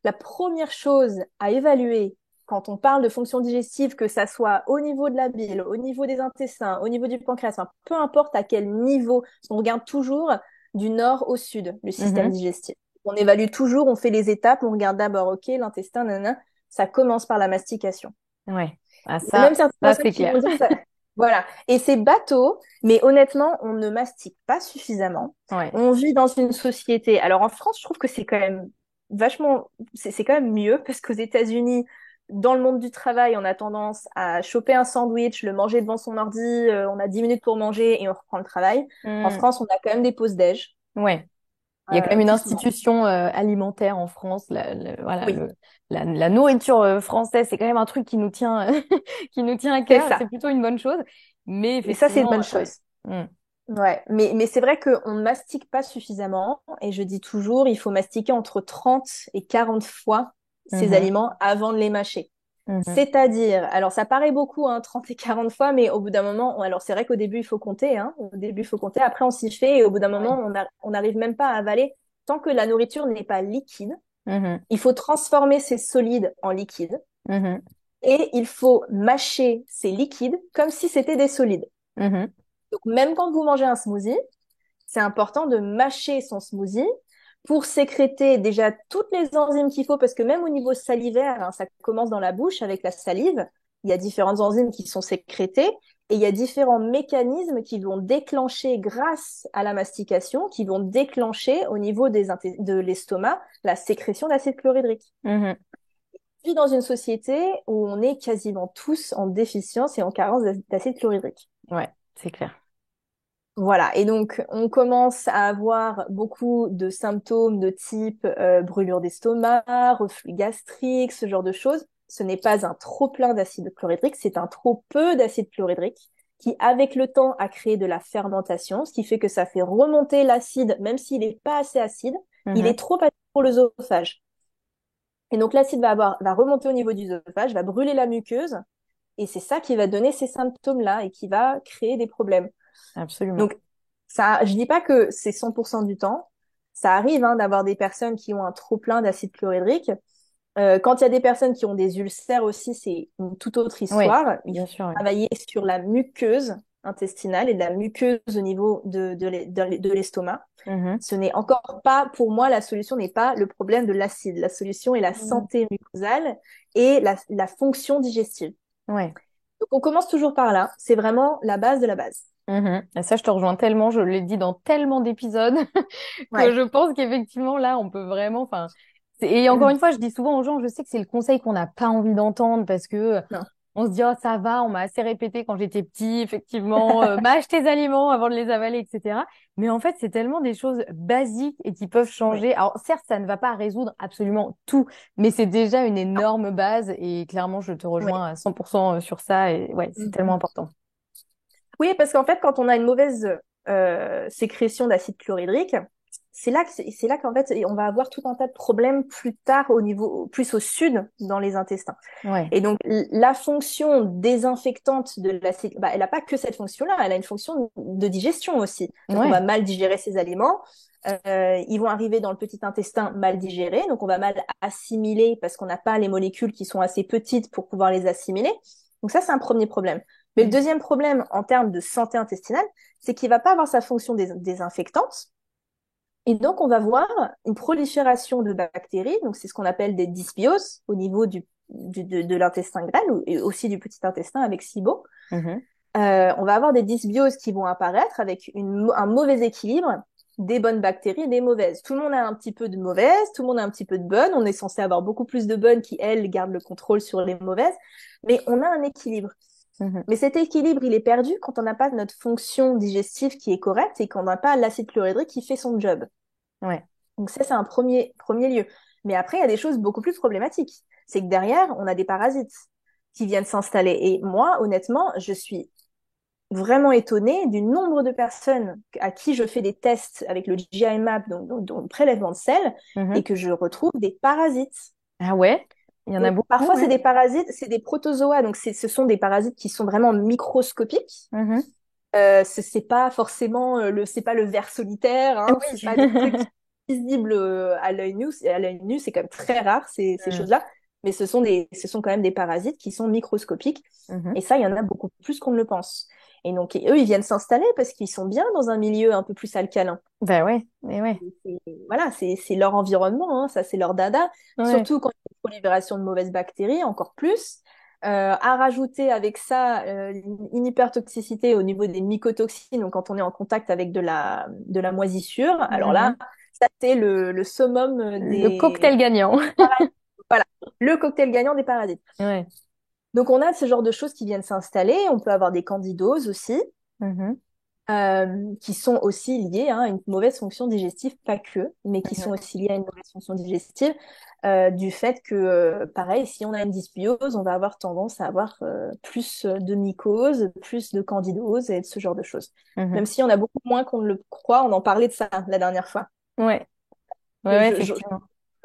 Speaker 2: La première chose à évaluer quand on parle de fonction digestive, que ça soit au niveau de la bile, au niveau des intestins, au niveau du pancréas, enfin, peu importe à quel niveau, on regarde toujours du nord au sud le système
Speaker 1: Mhm.
Speaker 2: digestif. On évalue toujours, on fait les étapes, on regarde d'abord, ok, l'intestin, nanana, ça commence par la mastication.
Speaker 1: Ouais. Ah,
Speaker 2: Il y a même
Speaker 1: ça,
Speaker 2: certaines
Speaker 1: ça
Speaker 2: personnes
Speaker 1: c'est
Speaker 2: qui vont
Speaker 1: clair.
Speaker 2: dire ça. Voilà. Et c'est bateau, mais honnêtement, on ne mastique pas suffisamment.
Speaker 1: Ouais.
Speaker 2: On vit dans une société. Alors en France, je trouve que c'est quand même vachement, c'est quand même mieux parce qu'aux États-Unis, dans le monde du travail, on a tendance à choper un sandwich, le manger devant son ordi, on a 10 minutes pour manger et on reprend le travail. En
Speaker 1: Hmm.
Speaker 2: France, on a quand même des pauses déj,
Speaker 1: Ouais. Il y a quand même une
Speaker 2: plus souvent.
Speaker 1: institution alimentaire en France. Voilà,
Speaker 2: Oui,
Speaker 1: la nourriture française, c'est quand même un truc qui nous tient, qui nous tient à
Speaker 2: c'est
Speaker 1: cœur. Et c'est
Speaker 2: ça.
Speaker 1: plutôt une bonne chose. Mais
Speaker 2: Et ça, c'est une
Speaker 1: effectivement,
Speaker 2: bonne
Speaker 1: ouais.
Speaker 2: chose.
Speaker 1: Mm.
Speaker 2: Ouais, mais c'est vrai qu'on ne mastique pas suffisamment et je dis toujours, il faut mastiquer entre 30 et 40 fois ces
Speaker 1: Mhm.
Speaker 2: aliments avant de les mâcher.
Speaker 1: Mhm.
Speaker 2: C'est-à-dire, alors ça paraît beaucoup, hein, 30 et 40 fois, mais au bout d'un moment, alors c'est vrai qu'au début, il faut compter, hein, au début, il faut compter, après on s'y fait et au bout d'un moment,
Speaker 1: Ouais.
Speaker 2: on n'arrive même pas à avaler tant que la nourriture n'est pas liquide.
Speaker 1: Mhm.
Speaker 2: Il faut transformer ces solides en liquides
Speaker 1: Mhm.
Speaker 2: et il faut mâcher ces liquides comme si c'était des solides.
Speaker 1: Mhm.
Speaker 2: Donc même quand vous mangez un smoothie, c'est important de mâcher son smoothie pour sécréter déjà toutes les enzymes qu'il faut, parce que même au niveau salivaire, hein, ça commence dans la bouche avec la salive, il y a différentes enzymes qui sont sécrétées, et il y a différents mécanismes qui vont déclencher grâce à la mastication, qui vont déclencher au niveau de l'estomac la sécrétion d'acide chlorhydrique.
Speaker 1: Mhm.
Speaker 2: On vit dans une société où on est quasiment tous en déficience et en carence d'acide chlorhydrique.
Speaker 1: Ouais, c'est clair.
Speaker 2: Voilà, et donc on commence à avoir beaucoup de symptômes de type brûlure d'estomac, reflux gastrique, ce genre de choses. Ce n'est pas un trop plein d'acide chlorhydrique, c'est un trop peu d'acide chlorhydrique qui, avec le temps, a créé de la fermentation, ce qui fait que ça fait remonter l'acide, même s'il n'est pas assez acide, il
Speaker 1: Mhm.
Speaker 2: est trop acide pour l'œsophage. Et donc l'acide va remonter au niveau du œsophage, va brûler la muqueuse, et c'est ça qui va donner ces symptômes-là et qui va créer des problèmes.
Speaker 1: Absolument.
Speaker 2: Donc, ça, je dis pas que c'est 100% du temps. Ça arrive hein, d'avoir des personnes qui ont un trop plein d'acide chlorhydrique. Quand il y a des personnes qui ont des ulcères aussi, c'est une toute autre
Speaker 1: Oui,
Speaker 2: histoire. Il
Speaker 1: bien
Speaker 2: faut
Speaker 1: sûr. Oui.
Speaker 2: travailler sur la muqueuse intestinale et de la muqueuse au niveau de l'estomac.
Speaker 1: Mhm.
Speaker 2: Ce n'est encore pas, pour moi, la solution n'est pas le problème de l'acide. La solution est la
Speaker 1: Mhm.
Speaker 2: santé mucosale et la fonction digestive.
Speaker 1: Ouais.
Speaker 2: Donc, on commence toujours par là. C'est vraiment la base de la base.
Speaker 1: Mhm. Et ça, je te rejoins tellement, je l'ai dit dans tellement d'épisodes que
Speaker 2: Ouais.
Speaker 1: je pense qu'effectivement, là, on peut vraiment, enfin, et encore une fois, je dis souvent aux gens, je sais que c'est le conseil qu'on n'a pas envie d'entendre parce que
Speaker 2: Non.
Speaker 1: on se dit, oh, ça va, on m'a assez répété quand j'étais petit, effectivement, mâche tes aliments avant de les avaler, etc. Mais en fait, c'est tellement des choses basiques et qui peuvent
Speaker 2: Oui.
Speaker 1: changer. Alors, certes, ça ne va pas résoudre absolument tout, mais c'est déjà une énorme base et clairement, je te
Speaker 2: Oui.
Speaker 1: rejoins à 100% sur ça et ouais, c'est tellement
Speaker 2: Mhm.
Speaker 1: important.
Speaker 2: Oui, parce qu'en fait, quand on a une mauvaise sécrétion d'acide chlorhydrique, c'est là qu'en fait, on va avoir tout un tas de problèmes plus tard au niveau, plus au sud dans les intestins.
Speaker 1: Ouais.
Speaker 2: Et donc, la fonction désinfectante de l'acide, bah, elle n'a pas que cette fonction-là, elle a une fonction de digestion aussi. Donc, on va
Speaker 1: Ouais.
Speaker 2: mal digérer ces aliments. Ils vont arriver dans le petit intestin mal digérés, donc on va mal assimiler parce qu'on n'a pas les molécules qui sont assez petites pour pouvoir les assimiler. Donc ça, c'est un premier problème. Mais le
Speaker 1: Mhm.
Speaker 2: deuxième problème en termes de santé intestinale, c'est qu'il va pas avoir sa fonction désinfectante. Et donc, on va voir une prolifération de bactéries. Donc, c'est ce qu'on appelle des dysbioses au niveau de l'intestin grêle et aussi du petit intestin avec SIBO.
Speaker 1: Mhm.
Speaker 2: On va avoir des dysbioses qui vont apparaître avec un mauvais équilibre des bonnes bactéries et des mauvaises. Tout le monde a un petit peu de mauvaises, tout le monde a un petit peu de bonnes. On est censé avoir beaucoup plus de bonnes qui, elles, gardent le contrôle sur les mauvaises. Mais on a un équilibre.
Speaker 1: Mhm.
Speaker 2: Mais cet équilibre, il est perdu quand on n'a pas notre fonction digestive qui est correcte et qu'on n'a pas l'acide chlorhydrique qui fait son job.
Speaker 1: Ouais.
Speaker 2: Donc ça, c'est un premier lieu. Mais après, il y a des choses beaucoup plus problématiques. C'est que derrière, on a des parasites. qui viennent s'installer. Et moi, honnêtement, je suis vraiment étonnée du nombre de personnes à qui je fais des tests avec le GI-MAP, donc le prélèvement de sel, et
Speaker 1: Mhm.
Speaker 2: que je retrouve des parasites.
Speaker 1: Ah ouais, il y en a
Speaker 2: Et
Speaker 1: beaucoup,
Speaker 2: parfois, c'est
Speaker 1: ouais.
Speaker 2: des parasites, c'est des protozoa, donc ce sont des parasites qui sont vraiment microscopiques.
Speaker 1: Mhm.
Speaker 2: C'est pas forcément c'est pas le ver solitaire, hein, c'est
Speaker 1: Oui.
Speaker 2: pas des trucs visibles à l'œil nu. À l'œil nu, c'est quand même très rare ces
Speaker 1: Mhm.
Speaker 2: choses-là, mais ce sont quand même des parasites qui sont microscopiques.
Speaker 1: Mhm.
Speaker 2: Et ça, il y en a beaucoup plus qu'on ne le pense. Et donc, eux, ils viennent s'installer parce qu'ils sont bien dans un milieu un peu plus alcalin.
Speaker 1: Bah ouais, et ouais.
Speaker 2: Voilà, c'est leur environnement, hein, ça, c'est leur dada.
Speaker 1: Ouais.
Speaker 2: Surtout quand il y a une prolifération de mauvaises bactéries, encore plus. À rajouter avec ça une hypertoxicité au niveau des mycotoxines, donc quand on est en contact avec de la moisissure, alors là,
Speaker 1: Mhm.
Speaker 2: ça c'est le summum
Speaker 1: Le
Speaker 2: des
Speaker 1: cocktail gagnant.
Speaker 2: parasites. Voilà, le cocktail gagnant des parasites.
Speaker 1: Ouais.
Speaker 2: Donc on a ce genre de choses qui viennent s'installer. On peut avoir des candidoses aussi,
Speaker 1: Mhm.
Speaker 2: qui sont aussi liées à une mauvaise fonction digestive, pas que, mais qui sont
Speaker 1: Mhm.
Speaker 2: aussi liées à une mauvaise fonction digestive, du fait que, pareil, si on a une dysbiose, on va avoir tendance à avoir plus de mycoses, plus de candidose et de ce genre de choses.
Speaker 1: Mhm.
Speaker 2: Même si on a beaucoup moins qu'on ne le croit, on en parlait de ça la dernière fois.
Speaker 1: Ouais. Ouais,
Speaker 2: Que
Speaker 1: ouais, effectivement.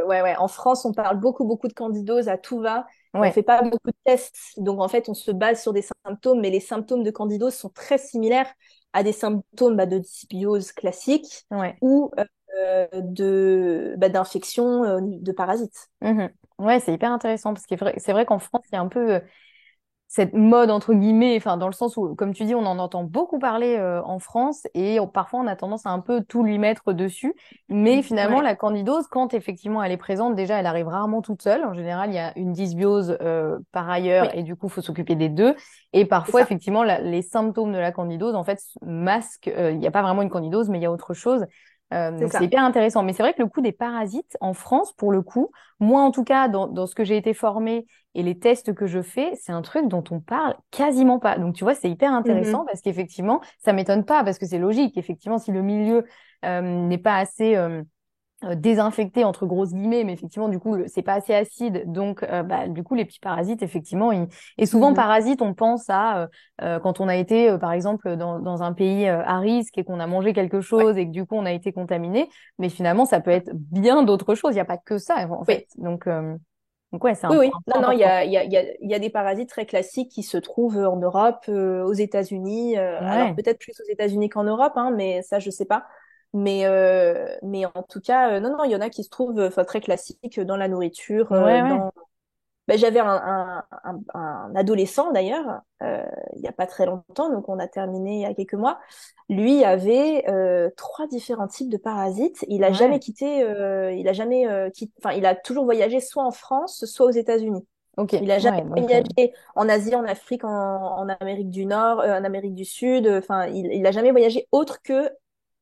Speaker 2: ouais, ouais. En France, on parle beaucoup, beaucoup de candidose à tout va. Et on
Speaker 1: Ouais.
Speaker 2: fait pas beaucoup de tests. Donc, en fait, on se base sur des symptômes, mais les symptômes de candidose sont très similaires à des symptômes de dysbiose classique
Speaker 1: Ouais.
Speaker 2: ou d'infection de parasites.
Speaker 1: Mhm. Ouais, c'est hyper intéressant parce que c'est vrai qu'en France, il y a un peu cette mode entre guillemets, enfin dans le sens où, comme tu dis, on en entend beaucoup parler en France et parfois on a tendance à un peu tout lui mettre dessus. Mais finalement,
Speaker 2: Ouais,
Speaker 1: la candidose, quand effectivement elle est présente, déjà elle arrive rarement toute seule. En général, il y a une dysbiose par
Speaker 2: oui,
Speaker 1: ailleurs et du coup, faut s'occuper des deux. Et
Speaker 2: c'est
Speaker 1: parfois,
Speaker 2: ça.
Speaker 1: effectivement, les symptômes de la candidose en fait masquent. Il n'y a pas vraiment une candidose, mais il y a autre chose.
Speaker 2: C'est
Speaker 1: Donc c'est
Speaker 2: ça.
Speaker 1: hyper intéressant. Mais c'est vrai que le coup des parasites en France, pour le coup, moi en tout cas, dans ce que j'ai été formée et les tests que je fais, c'est un truc dont on parle quasiment pas. Donc, tu vois, c'est hyper intéressant
Speaker 2: Mhm.
Speaker 1: parce qu'effectivement, ça m'étonne pas parce que c'est logique. Effectivement, si le milieu n'est pas assez désinfecté entre grosses guillemets, mais effectivement, du coup, c'est pas assez acide. Donc, bah, du coup, les petits parasites, effectivement, et souvent
Speaker 2: Mhm.
Speaker 1: parasites, on pense à quand on a été, par exemple, dans un pays à risque et qu'on a mangé quelque
Speaker 2: Ouais,
Speaker 1: chose et que du coup, on a été contaminé. Mais finalement, ça peut être bien d'autres choses. Il n'y a pas que ça, en fait.
Speaker 2: oui.
Speaker 1: Donc ouais, c'est
Speaker 2: Oui, oui.
Speaker 1: un point
Speaker 2: Non, non,
Speaker 1: important.
Speaker 2: il y a des parasites très classiques qui se trouvent en Europe, aux États-Unis. Alors
Speaker 1: Ouais.
Speaker 2: peut-être plus aux États-Unis qu'en Europe, hein, mais ça, je sais pas. Mais en tout cas, non, non, il y en a qui se trouvent enfin, très classiques dans la nourriture,
Speaker 1: Ouais, ouais.
Speaker 2: Ben, j'avais un adolescent d'ailleurs, il n'y a pas très longtemps, donc on a terminé il y a quelques mois. Lui avait trois différents types de parasites. Il a jamais
Speaker 1: Ouais.
Speaker 2: quitté, il a jamais quitté, enfin il a toujours voyagé soit en France, soit aux États-Unis.
Speaker 1: Ok.
Speaker 2: Il a jamais
Speaker 1: Ouais, donc
Speaker 2: voyagé en Asie, en Afrique, en Amérique du Nord, en Amérique du Sud. Enfin, il a jamais voyagé autre que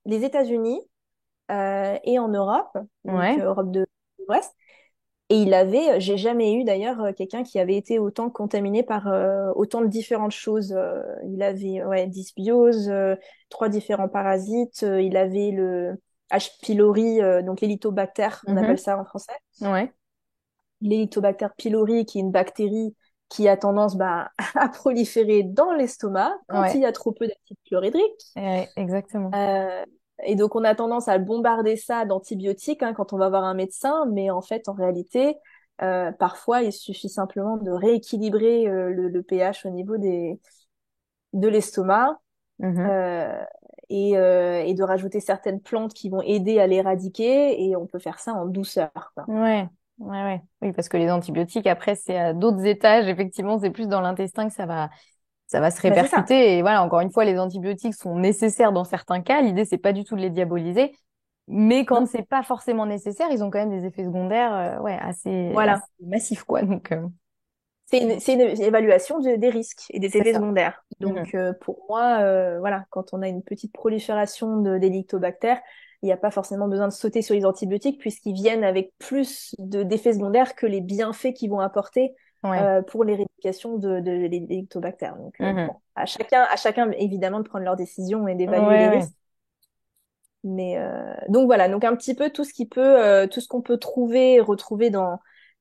Speaker 2: les États-Unis et en Europe, donc
Speaker 1: ouais.
Speaker 2: Europe de l'Ouest. Et j'ai jamais eu d'ailleurs quelqu'un qui avait été autant contaminé par autant de différentes choses. Il avait ouais, dysbiose, trois différents parasites. Il avait le H. pylori, donc l'hélicobactère, on appelle
Speaker 1: Mhm.
Speaker 2: ça en français.
Speaker 1: Ouais.
Speaker 2: L'hélicobacter pylori, qui est une bactérie qui a tendance à proliférer dans l'estomac quand il
Speaker 1: Ouais.
Speaker 2: y a trop peu d'acide chlorhydrique.
Speaker 1: Ouais, exactement.
Speaker 2: Euh, et donc, on a tendance à bombarder ça d'antibiotiques quand on va voir un médecin, mais en fait, en réalité, parfois, il suffit simplement de rééquilibrer le pH au niveau de l'estomac
Speaker 1: Mhm.
Speaker 2: euh, et de rajouter certaines plantes qui vont aider à l'éradiquer, et on peut faire ça en douceur, quoi.
Speaker 1: Ouais. Ouais, ouais. Oui, parce que les antibiotiques, après, c'est à d'autres étages. Effectivement, c'est plus dans l'intestin que ça va se
Speaker 2: Bah, c'est ça.
Speaker 1: répercuter. Et voilà, encore une fois, les antibiotiques sont nécessaires dans certains cas. L'idée, c'est pas du tout de les diaboliser. Mais quand
Speaker 2: Non?
Speaker 1: c'est pas forcément nécessaire, ils ont quand même des effets secondaires, ouais, assez
Speaker 2: Voilà.
Speaker 1: massifs, quoi. Donc,
Speaker 2: C'est une évaluation des risques et des
Speaker 1: c'est
Speaker 2: effets
Speaker 1: ça.
Speaker 2: secondaires.
Speaker 1: Mhm.
Speaker 2: Donc, pour moi, voilà, quand on a une petite prolifération d'hélicobactères, il n'y a pas forcément besoin de sauter sur les antibiotiques puisqu'ils viennent avec plus d'effets secondaires que les bienfaits qu'ils vont apporter
Speaker 1: Ouais.
Speaker 2: pour l'éradication de l'hélicobactère. Donc,
Speaker 1: Mhm.
Speaker 2: bon, à chacun évidemment de prendre leurs décisions et d'évaluer
Speaker 1: Ouais,
Speaker 2: les
Speaker 1: ouais.
Speaker 2: risques. Mais donc voilà, donc un petit peu tout ce qu'on peut trouver, retrouver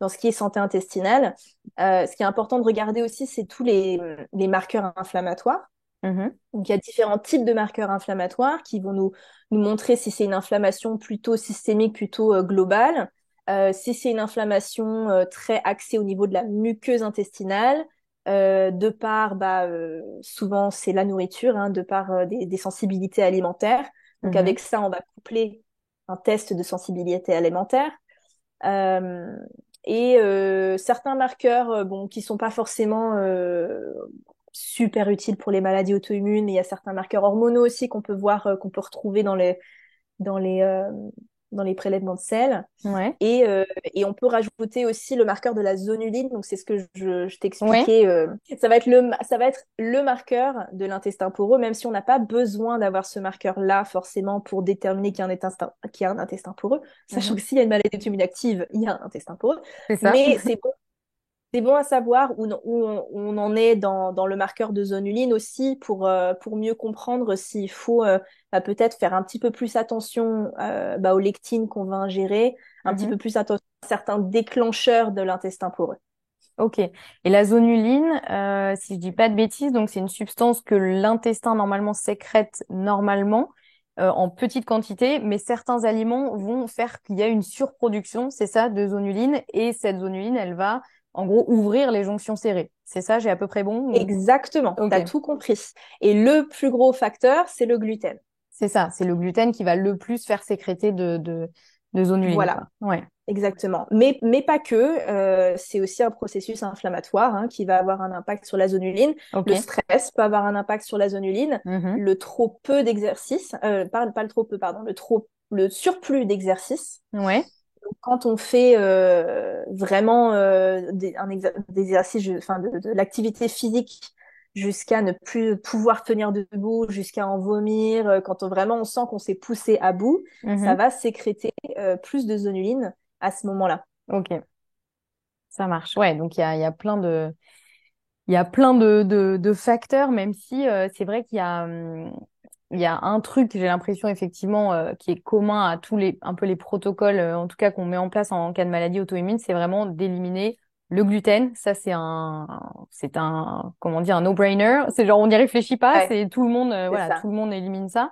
Speaker 2: dans ce qui est santé intestinale. Ce qui est important de regarder aussi, c'est tous les marqueurs inflammatoires.
Speaker 1: Mhm.
Speaker 2: Donc, il y a différents types de marqueurs inflammatoires qui vont nous montrer si c'est une inflammation plutôt systémique, plutôt globale, si c'est une inflammation très axée au niveau de la muqueuse intestinale, de par, souvent c'est la nourriture, hein, de par des sensibilités alimentaires. Donc,
Speaker 1: Mhm.
Speaker 2: avec ça, on va coupler un test de sensibilité alimentaire. Euh, Certains marqueurs, bon, qui sont pas forcément super utiles pour les maladies auto-immunes, mais il y a certains marqueurs hormonaux aussi qu'on peut voir, qu'on peut retrouver dans les, euh, dans les prélèvements de sel.
Speaker 1: Ouais.
Speaker 2: Et on peut rajouter aussi le marqueur de la zonuline. Donc, c'est ce que je
Speaker 1: Ouais.
Speaker 2: t'expliquais. Ça va être le marqueur de l'intestin poreux, même si on n'a pas besoin d'avoir ce marqueur-là forcément pour déterminer qu'il y a un intestin poreux. Sachant
Speaker 1: Mhm.
Speaker 2: que s'il y a une maladie auto-immune active, il y a un intestin poreux.
Speaker 1: C'est ça.
Speaker 2: Mais c'est bon à savoir où on en est dans le marqueur de zonuline aussi pour mieux comprendre s'il faut peut-être faire un petit peu plus attention aux lectines qu'on va ingérer, un petit
Speaker 1: Mhm.
Speaker 2: peu plus attention à certains déclencheurs de l'intestin poreux.
Speaker 1: Ok. Et la zonuline, si je dis pas de bêtises, donc c'est une substance que l'intestin normalement sécrète normalement en petite quantité, mais certains aliments vont faire qu'il y a une surproduction, c'est ça, de zonuline, et cette zonuline, elle va en gros ouvrir les jonctions serrées. C'est ça, j'ai à peu près bon
Speaker 2: Exactement, tu
Speaker 1: Ok.
Speaker 2: as tout compris. Et le plus gros facteur, c'est le gluten.
Speaker 1: C'est ça, c'est le gluten qui va le plus faire sécréter de zonuline,
Speaker 2: Voilà.
Speaker 1: quoi. Ouais.
Speaker 2: Exactement. Mais pas que. C'est aussi un processus inflammatoire hein, qui va avoir un impact sur la zonuline.
Speaker 1: Ok.
Speaker 2: Le stress peut avoir un impact sur la zonuline.
Speaker 1: Mhm.
Speaker 2: Le trop peu d'exercice, pas le trop peu, pardon, le surplus d'exercice.
Speaker 1: Ouais.
Speaker 2: Donc, quand on fait vraiment des exercices, enfin de l'activité physique jusqu'à ne plus pouvoir tenir debout, jusqu'à en vomir, quand on sent qu'on s'est poussé à bout, ça
Speaker 1: Mhm.
Speaker 2: va sécréter plus de zonuline à ce moment-là.
Speaker 1: Ok. Ça marche. Ouais. Donc il y a plein il y a plein de facteurs, même si c'est vrai il y a un truc, j'ai l'impression effectivement, qui est commun à tous un peu les protocoles, en tout cas qu'on met en place en cas de maladie auto-immune, c'est vraiment d'éliminer le gluten. Ça, comment dire, un no-brainer. C'est genre, on n'y réfléchit pas,
Speaker 2: Ouais,
Speaker 1: c'est tout le monde,
Speaker 2: c'est
Speaker 1: voilà, tout
Speaker 2: ça.
Speaker 1: le monde élimine ça.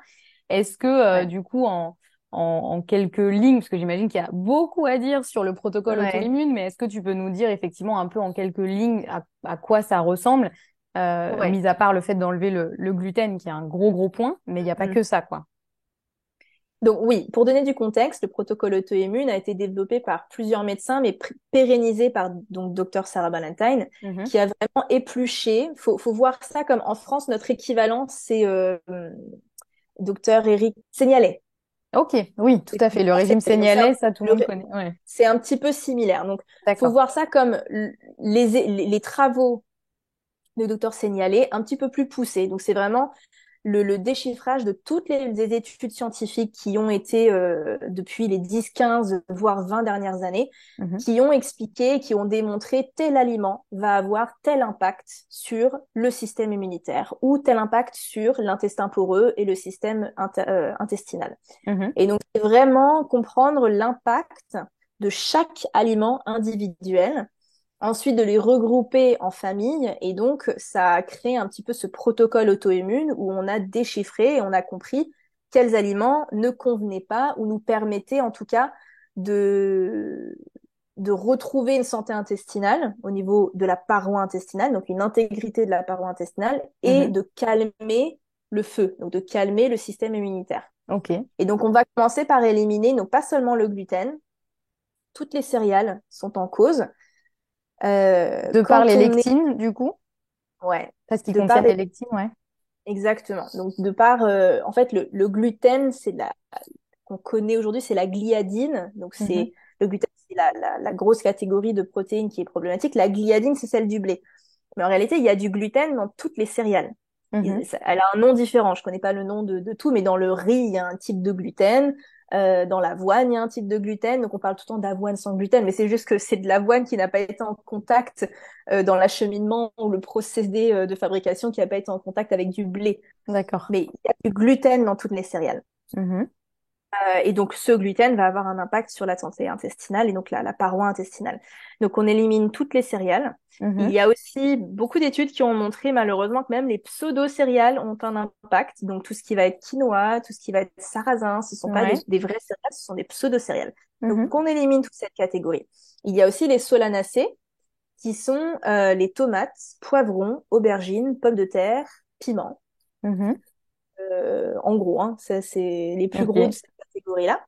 Speaker 1: Est-ce que,
Speaker 2: Ouais.
Speaker 1: du coup, en quelques lignes, parce que j'imagine qu'il y a beaucoup à dire sur le protocole
Speaker 2: Ouais.
Speaker 1: auto-immune, mais est-ce que tu peux nous dire effectivement un peu en quelques lignes à quoi ça ressemble,
Speaker 2: Ouais.
Speaker 1: mis à part le fait d'enlever le gluten, qui est un gros point, mais il n'y a pas
Speaker 2: Mm.
Speaker 1: que ça, quoi.
Speaker 2: Donc oui, pour donner du contexte, le protocole auto-immune a été développé par plusieurs médecins, mais pérennisé par donc Dr Sarah Ballantyne,
Speaker 1: Mhm.
Speaker 2: qui a vraiment épluché. Faut voir ça comme en France, notre équivalent, c'est Dr Eric Seignalais.
Speaker 1: Ok, oui, tout à fait. Le régime
Speaker 2: Donc
Speaker 1: sénialais, ça, tout le monde connaît. Ouais,
Speaker 2: c'est un petit peu similaire. Donc faut
Speaker 1: d'accord.
Speaker 2: voir ça comme les travaux de Dr Seignalais un petit peu plus poussés. Donc c'est vraiment le déchiffrage de toutes les études scientifiques qui ont été depuis les 10, 15, voire 20 dernières années,
Speaker 1: Mhm.
Speaker 2: qui ont expliqué, qui ont démontré tel aliment va avoir tel impact sur le système immunitaire ou tel impact sur l'intestin poreux et le système intestinal.
Speaker 1: Mhm.
Speaker 2: Et donc, c'est vraiment comprendre l'impact de chaque aliment individuel, ensuite de les regrouper en famille, et donc ça a créé un petit peu ce protocole auto-immune où on a déchiffré et on a compris quels aliments ne convenaient pas ou nous permettaient en tout cas de, de retrouver une santé intestinale au niveau de la paroi intestinale, donc une intégrité de la paroi intestinale, et
Speaker 1: Mhm.
Speaker 2: de calmer le feu, donc de calmer le système immunitaire.
Speaker 1: Ok.
Speaker 2: Et donc, on va commencer par éliminer, non pas seulement le gluten, toutes les céréales sont en cause.
Speaker 1: De par
Speaker 2: Quand
Speaker 1: les
Speaker 2: on est,
Speaker 1: lectines, du coup,
Speaker 2: ouais,
Speaker 1: parce qu'ils
Speaker 2: de part
Speaker 1: contiennent
Speaker 2: des,
Speaker 1: les lectines, ouais.
Speaker 2: exactement. Donc, de part, en fait, le gluten, qu'on connaît aujourd'hui, c'est la gliadine. Donc,
Speaker 1: Mhm.
Speaker 2: le gluten, c'est la grosse catégorie de protéines qui est problématique. La gliadine, c'est celle du blé. Mais en réalité, il y a du gluten dans toutes les céréales.
Speaker 1: Mhm.
Speaker 2: Elle a un nom différent. Je connais pas le nom de tout, mais dans le riz, il y a un type de gluten. Dans l'avoine, il y a un type de gluten. Donc, on parle tout le temps d'avoine sans gluten, mais c'est juste que c'est de l'avoine qui n'a pas été en contact dans l'acheminement ou le procédé de fabrication qui n'a pas été en contact avec du blé.
Speaker 1: D'accord.
Speaker 2: Mais il y a du gluten dans toutes les céréales.
Speaker 1: Mhm.
Speaker 2: Et donc, ce gluten va avoir un impact sur la santé intestinale et donc la paroi intestinale. Donc, on élimine toutes les céréales. Il
Speaker 1: Mhm.
Speaker 2: y a aussi beaucoup d'études qui ont montré malheureusement que même les pseudo-céréales ont un impact. Donc, tout ce qui va être quinoa, tout ce qui va être sarrasin, ce ne sont pas
Speaker 1: Ouais.
Speaker 2: des vraies céréales, ce sont des pseudo-céréales. Donc,
Speaker 1: Mhm.
Speaker 2: on élimine toute cette catégorie. Il y a aussi les solanacées, qui sont les tomates, poivrons, aubergines, pommes de terre, piments.
Speaker 1: Mhm.
Speaker 2: En gros, hein, ça, c'est les plus gros de
Speaker 1: Ok.
Speaker 2: cette catégorie-là.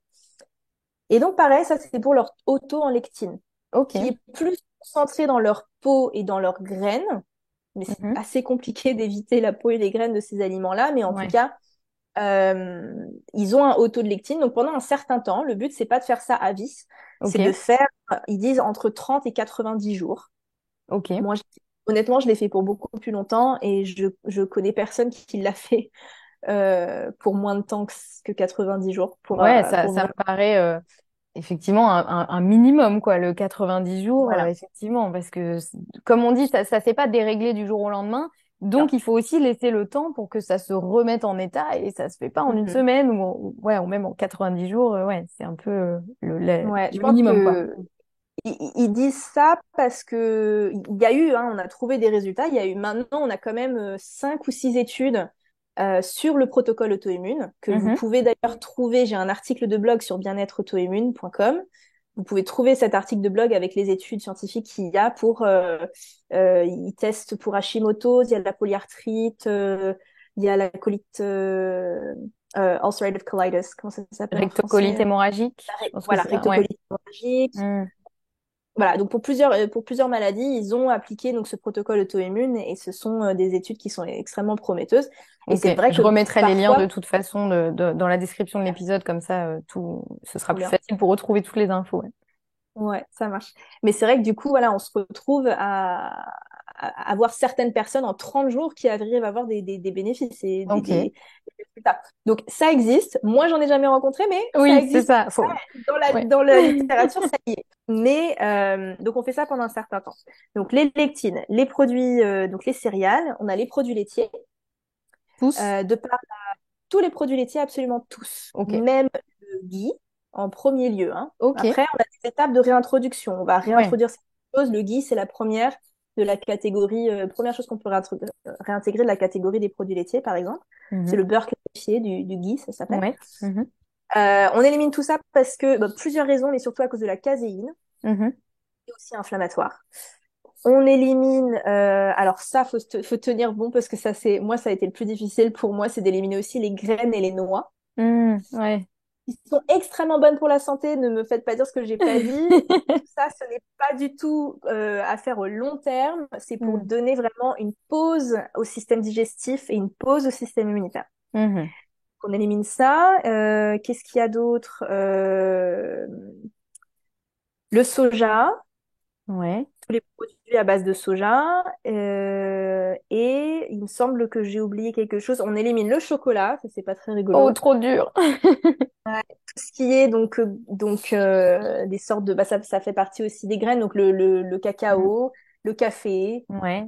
Speaker 2: Et donc, pareil, ça, c'est pour leur auto en lectine, qui
Speaker 1: Ok.
Speaker 2: est plus concentré dans leur peau et dans leurs graines. Mais c'est
Speaker 1: Mhm.
Speaker 2: assez compliqué d'éviter la peau et les graines de ces aliments-là. Mais en tout
Speaker 1: Ouais.
Speaker 2: cas, ils ont un haut taux de lectine. Donc, pendant un certain temps, le but, c'est pas de faire ça à vis. C'est de
Speaker 1: Ok.
Speaker 2: faire, ils disent, entre 30 et 90 jours.
Speaker 1: Ok.
Speaker 2: Moi, honnêtement, je l'ai fait pour beaucoup plus longtemps et je connais personne qui l'a fait pour moins de temps que 90 jours
Speaker 1: Ouais,
Speaker 2: pour
Speaker 1: ça
Speaker 2: vraiment.
Speaker 1: me paraît effectivement un minimum, quoi, le 90 jours,
Speaker 2: Voilà.
Speaker 1: effectivement, parce que, comme on dit, ça s'est pas déréglé du jour au lendemain.
Speaker 2: Non.
Speaker 1: Donc, il faut aussi laisser le temps pour que ça se remette en état et ça se fait pas en une
Speaker 2: Mhm.
Speaker 1: semaine ouais, ou même en 90 jours. Ouais, c'est un peu
Speaker 2: Ouais, je
Speaker 1: le
Speaker 2: pense
Speaker 1: minimum, quoi.
Speaker 2: que ils disent ça parce que il y a eu, hein, on a trouvé des résultats. Il y a eu maintenant, on a quand même 5 ou 6 études sur le protocole auto-immune que vous
Speaker 1: Mhm.
Speaker 2: pouvez d'ailleurs trouver. J'ai un article de blog sur bien-être-auto-immune.com. Vous pouvez trouver cet article de blog avec les études scientifiques qu'il y a pour. Ils testent pour Hashimoto's, il y a la polyarthrite, il y a la colite, ulcerative colitis, comment ça s'appelle en
Speaker 1: Rectocolite
Speaker 2: français?
Speaker 1: hémorragique, je pense que
Speaker 2: Voilà,
Speaker 1: c'est ça. Ouais.
Speaker 2: rectocolite hémorragique.
Speaker 1: Mm.
Speaker 2: Voilà, donc pour plusieurs maladies, ils ont appliqué donc ce protocole auto-immune et ce sont des études qui sont extrêmement prometteuses. Et
Speaker 1: Ok,
Speaker 2: c'est vrai
Speaker 1: je
Speaker 2: que
Speaker 1: remettrai les liens de
Speaker 2: parfois,
Speaker 1: toute façon dans la description de l'épisode, comme ça, ce sera
Speaker 2: trop
Speaker 1: plus
Speaker 2: bien.
Speaker 1: facile pour retrouver toutes les infos. Ouais.
Speaker 2: Ouais, ça marche. Mais c'est vrai que du coup, voilà, on se retrouve à avoir certaines personnes en 30 jours qui arrivent à avoir des bénéfices et
Speaker 1: Ok.
Speaker 2: des résultats. Donc ça existe. Moi, j'en ai jamais rencontré, mais ça
Speaker 1: Oui, c'est
Speaker 2: existe.
Speaker 1: ça. Ouais.
Speaker 2: Dans la littérature, ça y est. Mais donc on fait ça pendant un certain temps. Donc les lectines, les produits, donc les céréales, on a les produits laitiers.
Speaker 1: Tous.
Speaker 2: De par tous les produits laitiers, absolument tous,
Speaker 1: Ok.
Speaker 2: même le ghee en premier lieu, hein.
Speaker 1: Ok.
Speaker 2: Après, on a des étapes de réintroduction. On va
Speaker 1: Ouais.
Speaker 2: réintroduire cette chose. Le ghee, c'est la première de la catégorie, première chose qu'on peut réintégrer de la catégorie des produits laitiers, par exemple. C'est
Speaker 1: Mhm.
Speaker 2: le beurre clarifié du ghee, ça s'appelle.
Speaker 1: Ouais. Mhm.
Speaker 2: On élimine tout ça parce que, plusieurs raisons, mais surtout à cause de la caséine,
Speaker 1: Mhm.
Speaker 2: qui est aussi inflammatoire. On élimine, alors ça, faut tenir bon parce que ça, moi, ça a été le plus difficile pour moi, c'est d'éliminer aussi les graines et les noix.
Speaker 1: Ouais.
Speaker 2: Qui sont extrêmement bonnes pour la santé. Ne me faites pas dire ce que j'ai pas dit. Ça, ce n'est pas du tout à faire au long terme. C'est pour
Speaker 1: Mm.
Speaker 2: donner vraiment une pause au système digestif et une pause au système immunitaire.
Speaker 1: Mhm.
Speaker 2: On élimine ça. Qu'est-ce qu'il y a d'autre? Le soja,
Speaker 1: Ouais.
Speaker 2: tous les produits à base de soja. Et il me semble que j'ai oublié quelque chose. On élimine le chocolat. Ça, c'est pas très
Speaker 1: Oh,
Speaker 2: rigolo.
Speaker 1: trop dur.
Speaker 2: Ouais, tout ce qui est des sortes de ça fait partie aussi des graines donc le
Speaker 1: Mm.
Speaker 2: cacao, le café,
Speaker 1: Ouais.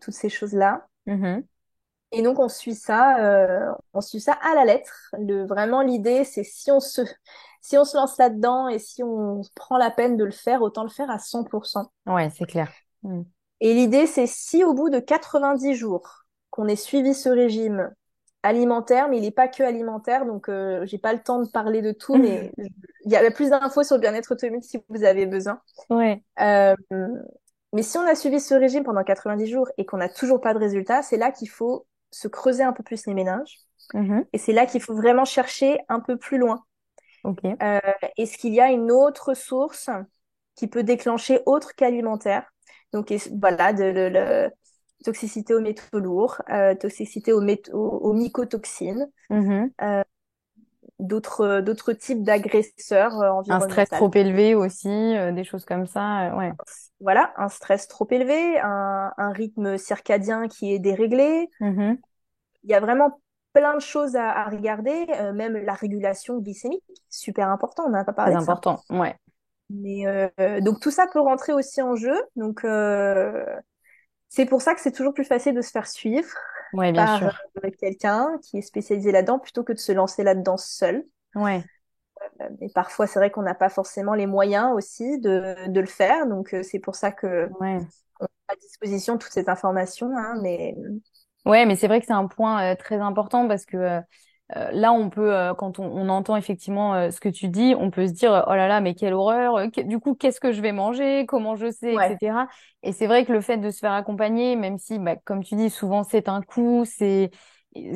Speaker 2: toutes ces choses-là.
Speaker 1: Mhm.
Speaker 2: Et donc on suit ça à la lettre. Vraiment l'idée c'est si on se lance là-dedans et si on prend la peine de le faire, autant le faire à 100%.
Speaker 1: Ouais, c'est clair. Mm.
Speaker 2: Et l'idée c'est si au bout de 90 jours qu'on ait suivi ce régime alimentaire, mais il n'est pas que alimentaire, donc j'ai pas le temps de parler de tout, mais il y a plus d'infos sur le bien-être auto-immune si vous avez besoin.
Speaker 1: Ouais.
Speaker 2: Euh, mais si on a suivi ce régime pendant 90 jours et qu'on n'a toujours pas de résultat, c'est là qu'il faut se creuser un peu plus les méninges.
Speaker 1: Mhm.
Speaker 2: Et c'est là qu'il faut vraiment chercher un peu plus loin.
Speaker 1: Ok.
Speaker 2: Euh, Est-ce qu'il y a une autre source qui peut déclencher autre qu'alimentaire? Donc voilà, toxicité aux métaux lourds, toxicité aux mycotoxines,
Speaker 1: Mhm.
Speaker 2: d'autres types d'agresseurs
Speaker 1: Un stress
Speaker 2: environnementaux.
Speaker 1: trop élevé aussi, des choses comme ça. Ouais.
Speaker 2: Voilà, un stress trop élevé, un rythme circadien qui est déréglé.
Speaker 1: Mhm.
Speaker 2: Il y a vraiment plein de choses à regarder, même la régulation glycémique, super important, on n'a pas
Speaker 1: Très
Speaker 2: parlé de ça.
Speaker 1: important. Ouais.
Speaker 2: Mais donc tout ça peut rentrer aussi en jeu. Donc c'est pour ça que c'est toujours plus facile de se faire suivre
Speaker 1: Ouais, bien
Speaker 2: par
Speaker 1: sûr.
Speaker 2: quelqu'un qui est spécialisé là-dedans plutôt que de se lancer là-dedans seul.
Speaker 1: Ouais.
Speaker 2: Et parfois, c'est vrai qu'on n'a pas forcément les moyens aussi de le faire. Donc, c'est pour ça que
Speaker 1: Ouais.
Speaker 2: on a à disposition toute cette information, hein, mais
Speaker 1: Ouais, mais c'est vrai que c'est un point très important parce que là, on peut, quand on entend effectivement ce que tu dis, on peut se dire, oh là là, mais quelle horreur, du coup, qu'est-ce que je vais manger, comment je sais,
Speaker 2: ouais,
Speaker 1: etc. Et c'est vrai que le fait de se faire accompagner, même si, bah, comme tu dis, souvent c'est un coût, c'est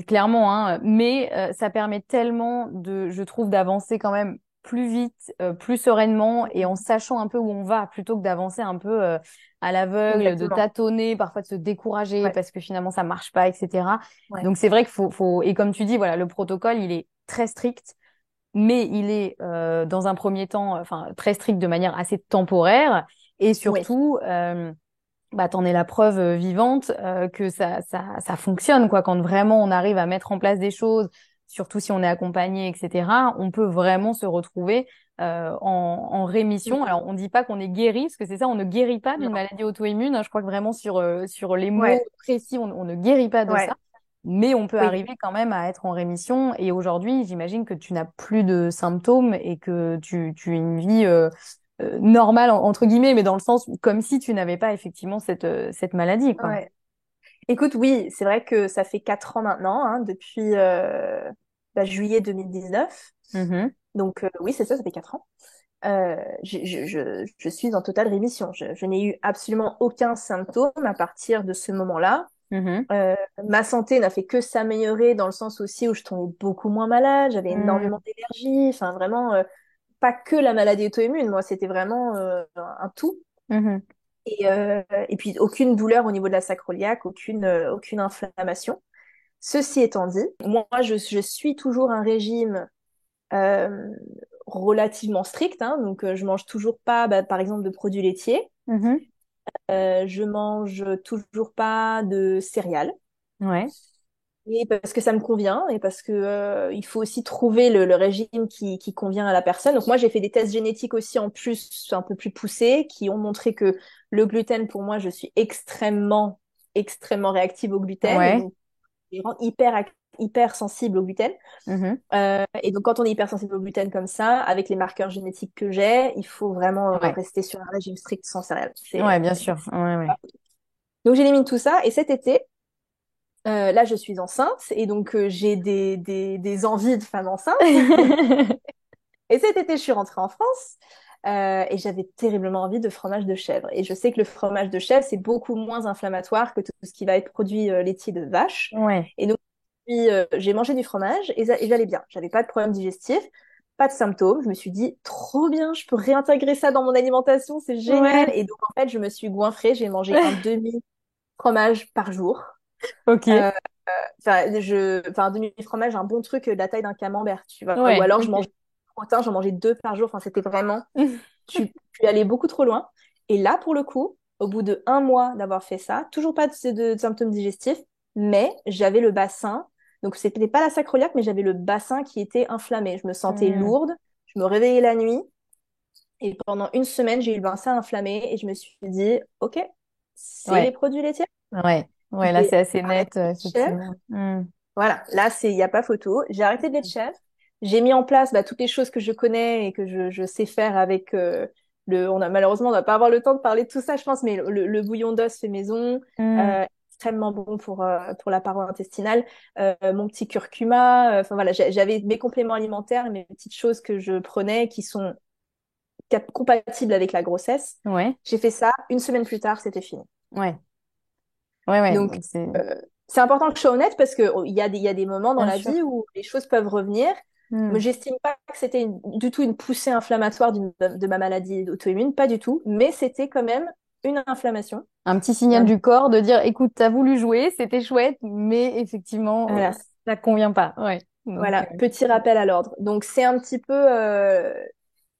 Speaker 1: clairement, hein, mais ça permet tellement je trouve, d'avancer quand même plus vite, plus sereinement et en sachant un peu où on va, plutôt que d'avancer un peu à l'aveugle, de
Speaker 2: exactement.
Speaker 1: tâtonner, parfois de se décourager
Speaker 2: Ouais,
Speaker 1: parce que finalement ça marche pas, etc.
Speaker 2: ouais.
Speaker 1: Donc c'est vrai qu'il faut, et comme tu dis, voilà, le protocole, il est très strict, mais il est dans un premier temps, enfin très strict de manière assez temporaire, et
Speaker 2: Oui,
Speaker 1: surtout, bah t'en es la preuve vivante que ça fonctionne, quoi. Quand vraiment on arrive à mettre en place des choses, surtout si on est accompagné, etc., on peut vraiment se retrouver en rémission.
Speaker 2: Mm.
Speaker 1: Alors on dit pas qu'on est guéri, parce que c'est ça, on ne guérit pas d'une
Speaker 2: Non.
Speaker 1: maladie auto-immune, hein. Je crois que vraiment sur les mots
Speaker 2: Ouais,
Speaker 1: précis, on ne guérit pas de ça.
Speaker 2: ouais,
Speaker 1: Mais on peut
Speaker 2: oui.
Speaker 1: arriver quand même à être en rémission. Et aujourd'hui, j'imagine que tu n'as plus de symptômes et que tu as une vie normale, entre guillemets, mais dans le sens comme si tu n'avais pas effectivement cette maladie, quoi.
Speaker 2: Ouais. Écoute, oui, c'est vrai que ça fait 4 ans maintenant, hein, depuis juillet 2019.
Speaker 1: Mhm,
Speaker 2: Donc oui, c'est ça, ça fait 4 ans. Je suis en totale rémission. Je n'ai eu absolument aucun symptôme à partir de ce moment-là.
Speaker 1: mhm,
Speaker 2: Euh, Ma santé n'a fait que s'améliorer dans le sens aussi où je tombais beaucoup moins malade, j'avais
Speaker 1: mhm,
Speaker 2: énormément d'énergie, enfin vraiment pas que la maladie auto-immune, moi c'était vraiment un tout.
Speaker 1: mhm.
Speaker 2: Et puis aucune douleur au niveau de la sacro-iliaque, aucune inflammation. Ceci étant dit, moi je suis toujours un régime euh, relativement strict, hein, donc je mange toujours pas, bah, par exemple, de produits laitiers.
Speaker 1: Mhm.
Speaker 2: Je mange toujours pas de céréales.
Speaker 1: Ouais.
Speaker 2: Et parce que ça me convient et parce que il faut aussi trouver le régime qui convient à la personne. Donc moi j'ai fait des tests génétiques aussi en plus un peu plus poussés qui ont montré que le gluten pour moi je suis extrêmement réactive au gluten et
Speaker 1: Ouais.
Speaker 2: donc je rend hyper sensible au gluten.
Speaker 1: Mhm.
Speaker 2: Et donc quand on est hypersensible au gluten comme ça, avec les marqueurs génétiques que j'ai, il faut vraiment
Speaker 1: Ouais.
Speaker 2: rester sur un régime strict sans céréales.
Speaker 1: Ouais, bien sûr. Ouais, ouais.
Speaker 2: Donc j'élimine tout ça et cet été là, je suis enceinte et donc j'ai des envies de femme enceinte. Et cet été, je suis rentrée en France et j'avais terriblement envie de fromage de chèvre. Et je sais que le fromage de chèvre, c'est beaucoup moins inflammatoire que tout ce qui va être produit laitier de vache.
Speaker 1: Ouais.
Speaker 2: Et donc, puis, j'ai mangé du fromage et j'allais bien. J'avais pas de problème digestif, pas de symptômes. Je me suis dit, trop bien, je peux réintégrer ça dans mon alimentation, c'est génial.
Speaker 1: Ouais.
Speaker 2: Et donc, en fait, je me suis goinfrée. J'ai mangé un demi-fromage par jour.
Speaker 1: Ok.
Speaker 2: Euh, un demi-fromage, un bon truc de la taille d'un camembert, tu vois. Ou
Speaker 1: Ouais.
Speaker 2: alors je mangeais
Speaker 1: Ok.
Speaker 2: protéin, j'en mangeais 2 par jour. Enfin, c'était vraiment, je suis allée beaucoup trop loin. Et là, pour le coup, au bout de 1 mois d'avoir fait ça, toujours pas de symptômes digestifs, mais j'avais le bassin. Donc, c'était pas la sacroiliaque, mais j'avais le bassin qui était inflammé. Je me sentais
Speaker 1: Mhm.
Speaker 2: lourde, je me réveillais la nuit. Et pendant une semaine, j'ai eu le bassin inflammé et je me suis dit, OK, c'est les
Speaker 1: Ouais.
Speaker 2: produits laitiers.
Speaker 1: Ouais. Ouais, là,
Speaker 2: J'ai
Speaker 1: c'est assez
Speaker 2: arrêté
Speaker 1: net,
Speaker 2: les chèvres.
Speaker 1: effectivement. Mhm.
Speaker 2: Voilà, là, il n'y a pas photo. J'ai arrêté de lait de chèvre. J'ai mis en place toutes les choses que je connais et que je sais faire avec malheureusement, on va pas avoir le temps de parler de tout ça, je pense, mais le bouillon d'os fait maison,
Speaker 1: Mhm.
Speaker 2: extrêmement bon pour la paroi intestinale. Mon petit curcuma, enfin voilà, j'avais mes compléments alimentaires, mes petites choses que je prenais qui sont compatibles avec la grossesse.
Speaker 1: Ouais.
Speaker 2: J'ai fait ça, une semaine plus tard, c'était fini.
Speaker 1: Ouais. Ouais, ouais.
Speaker 2: Donc,
Speaker 1: Donc, c'est
Speaker 2: euh, c'est important que je sois honnête parce que il y a des moments dans
Speaker 1: bien
Speaker 2: la
Speaker 1: sûr.
Speaker 2: vie où les choses peuvent revenir. Mais
Speaker 1: Mhm.
Speaker 2: j'estime pas que c'était du tout une poussée inflammatoire de ma maladie auto-immune, pas du tout. Mais c'était quand même une inflammation.
Speaker 1: Un petit
Speaker 2: Et
Speaker 1: signal du corps de dire, écoute, t'as voulu jouer, c'était chouette, mais effectivement,
Speaker 2: voilà,
Speaker 1: ça convient pas. Ouais. Donc,
Speaker 2: voilà, petit rappel à l'ordre. Donc c'est un petit peu,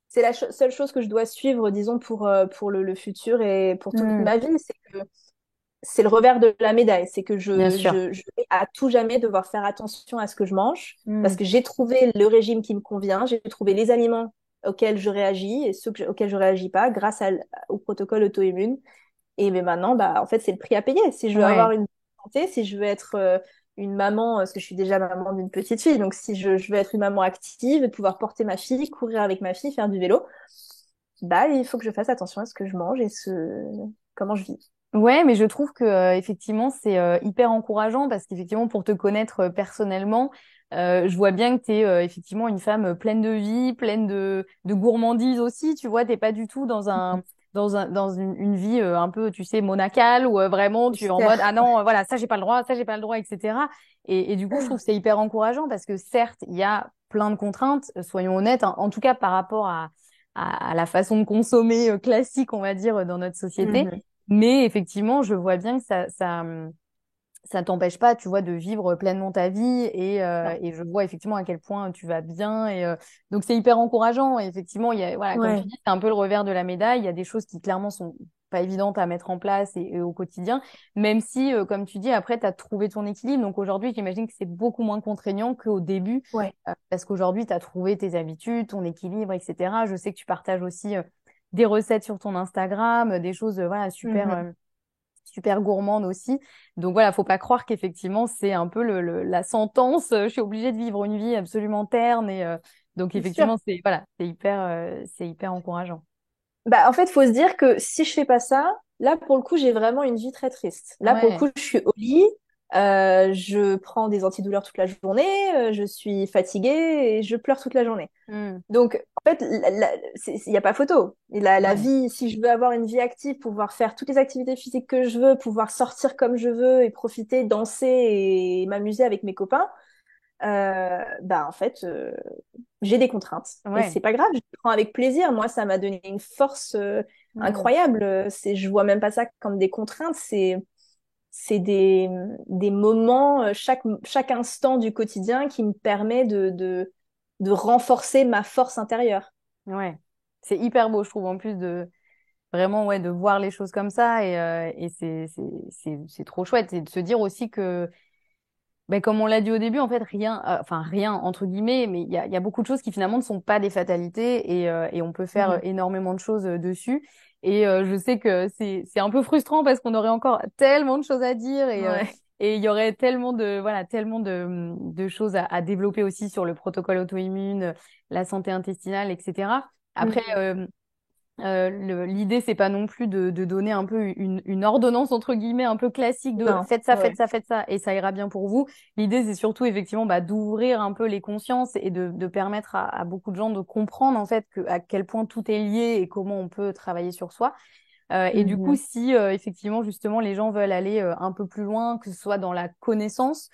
Speaker 2: c'est la seule chose que je dois suivre, disons, pour le futur et pour toute
Speaker 1: hmm,
Speaker 2: ma vie, c'est que c'est le revers de la médaille, c'est que
Speaker 1: bien sûr.
Speaker 2: je vais à tout jamais devoir faire attention à ce que je mange, parce
Speaker 1: Hmm,
Speaker 2: que j'ai trouvé le régime qui me convient, j'ai trouvé les aliments auxquels je réagis et ceux auxquels je réagis pas grâce au protocole auto-immune. Et mais maintenant, bah, en fait, c'est le prix à payer. Si je veux avoir
Speaker 1: ouais.
Speaker 2: une bonne santé, si je veux être une maman, parce que je suis déjà maman d'une petite fille, donc si je veux être une maman active, de pouvoir porter ma fille, courir avec ma fille, faire du vélo, bah il faut que je fasse attention à ce que je mange et comment je vis.
Speaker 1: Ouais, mais je trouve que effectivement c'est hyper encourageant parce qu'effectivement pour te connaître personnellement, je vois bien que tu es effectivement une femme pleine de vie, pleine de gourmandise aussi. Tu vois, t'es pas du tout dans une vie un peu, tu sais, monacale où vraiment tu es en mode ah
Speaker 2: Austère.
Speaker 1: non voilà ça j'ai pas le droit, ça j'ai pas le droit, etc. Et du coup je trouve que c'est hyper encourageant parce que certes il y a plein de contraintes, soyons honnêtes, hein, en tout cas par rapport à la façon de consommer classique on va dire dans notre société.
Speaker 2: Mhm.
Speaker 1: Mais effectivement, je vois bien que ça t'empêche pas, tu vois, de vivre pleinement ta vie
Speaker 2: Non.
Speaker 1: et je vois effectivement à quel point tu vas bien et donc c'est hyper encourageant. Et effectivement, il y a, voilà, comme tu
Speaker 2: Ouais.
Speaker 1: dis, c'est un peu le revers de la médaille. Il y a des choses qui clairement sont pas évidentes à mettre en place et au quotidien, même si, comme tu dis, après, tu as trouvé ton équilibre. Donc aujourd'hui, j'imagine que c'est beaucoup moins contraignant qu'au début,
Speaker 2: Ouais.
Speaker 1: parce qu'aujourd'hui, tu as trouvé tes habitudes, ton équilibre, etc. Je sais que tu partages aussi des recettes sur ton Instagram, des choses, voilà, super.
Speaker 2: Mhm.
Speaker 1: Super gourmande aussi. Donc voilà, faut pas croire qu'effectivement c'est un peu la sentence. Je suis obligée de vivre une vie absolument terne et donc
Speaker 2: C'est sûr.
Speaker 1: effectivement c'est hyper encourageant.
Speaker 2: Bah, en fait, faut se dire que si je fais pas ça, là, pour le coup, j'ai vraiment une vie très triste. Là, pour le
Speaker 1: Ouais.
Speaker 2: coup, je suis au lit, je prends des antidouleurs toute la journée, je suis fatiguée et je pleure toute la journée.
Speaker 1: Hmm.
Speaker 2: Donc, en fait, il n'y a pas photo. Et la
Speaker 1: Ouais.
Speaker 2: vie, si je veux avoir une vie active, pouvoir faire toutes les activités physiques que je veux, pouvoir sortir comme je veux et profiter, danser et m'amuser avec mes copains, bah en fait, j'ai des contraintes. Et
Speaker 1: Ouais.
Speaker 2: c'est pas grave, je le prends avec plaisir. Moi, ça m'a donné une force
Speaker 1: Hmm.
Speaker 2: incroyable. Je vois même pas ça comme des contraintes, c'est des moments, chaque instant du quotidien qui me permet de renforcer ma force intérieure.
Speaker 1: Ouais. C'est hyper beau, je trouve, en plus de vraiment ouais de voir les choses comme ça et c'est trop chouette et de se dire aussi que ben, comme on l'a dit au début, en fait, rien, enfin rien entre guillemets, mais il y a beaucoup de choses qui finalement ne sont pas des fatalités et on peut faire
Speaker 2: Mhm.
Speaker 1: énormément de choses dessus. Et je sais que c'est un peu frustrant parce qu'on aurait encore tellement de choses à dire
Speaker 2: Ouais.
Speaker 1: et il y aurait tellement de voilà tellement de choses à développer aussi sur le protocole auto-immune, la santé intestinale, etc. Après,
Speaker 2: Mhm.
Speaker 1: l'idée, c'est pas non plus de donner un peu une ordonnance, entre guillemets, un peu classique de
Speaker 2: Non,
Speaker 1: faites ça, faites
Speaker 2: ouais.
Speaker 1: ça, faites ça, et ça ira bien pour vous. L'idée, c'est surtout effectivement bah, d'ouvrir un peu les consciences et de permettre à beaucoup de gens de comprendre en fait à quel point tout est lié et comment on peut travailler sur soi. Et du coup,
Speaker 2: Mhm.
Speaker 1: si effectivement, justement, les gens veulent aller un peu plus loin, que ce soit dans la connaissance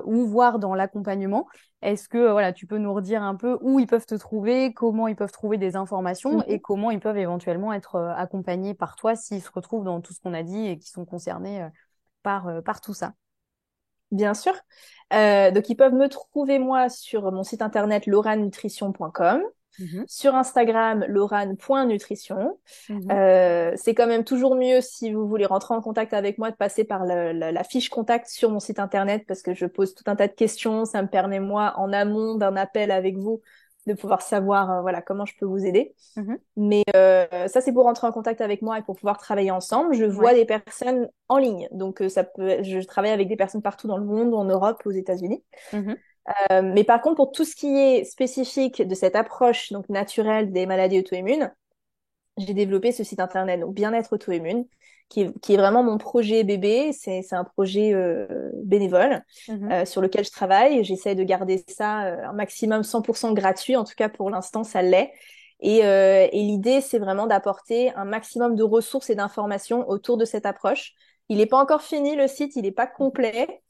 Speaker 1: ou voire dans l'accompagnement, est-ce que voilà, tu peux nous redire un peu où ils peuvent te trouver, comment ils peuvent trouver des informations et
Speaker 2: Mhm.
Speaker 1: comment ils peuvent éventuellement être accompagnés par toi s'ils se retrouvent dans tout ce qu'on a dit et qui sont concernés par tout ça.
Speaker 2: Bien sûr. Donc, ils peuvent me trouver, moi, sur mon site internet loranutrition.com,
Speaker 1: Mhm.
Speaker 2: sur Instagram, lorane.nutrition.
Speaker 1: Mhm.
Speaker 2: C'est quand même toujours mieux si vous voulez rentrer en contact avec moi de passer par la fiche contact sur mon site internet parce que je pose tout un tas de questions. Ça me permet, moi, en amont d'un appel avec vous, de pouvoir savoir voilà, comment je peux vous aider.
Speaker 1: Mhm.
Speaker 2: Mais ça, c'est pour rentrer en contact avec moi et pour pouvoir travailler ensemble. Je vois
Speaker 1: Ouais.
Speaker 2: des personnes en ligne. Donc, je travaille avec des personnes partout dans le monde, en Europe, aux États-Unis.
Speaker 1: Mhm.
Speaker 2: Mais par contre, pour tout ce qui est spécifique de cette approche donc naturelle des maladies auto-immunes, j'ai développé ce site internet, donc Bien-être auto-immune, qui est vraiment mon projet bébé. C'est un projet bénévole
Speaker 1: Mhm.
Speaker 2: sur lequel je travaille. J'essaie de garder ça un maximum 100% gratuit. En tout cas, pour l'instant, ça l'est. Et l'idée, c'est vraiment d'apporter un maximum de ressources et d'informations autour de cette approche. Il n'est pas encore fini, le site, il n'est pas complet.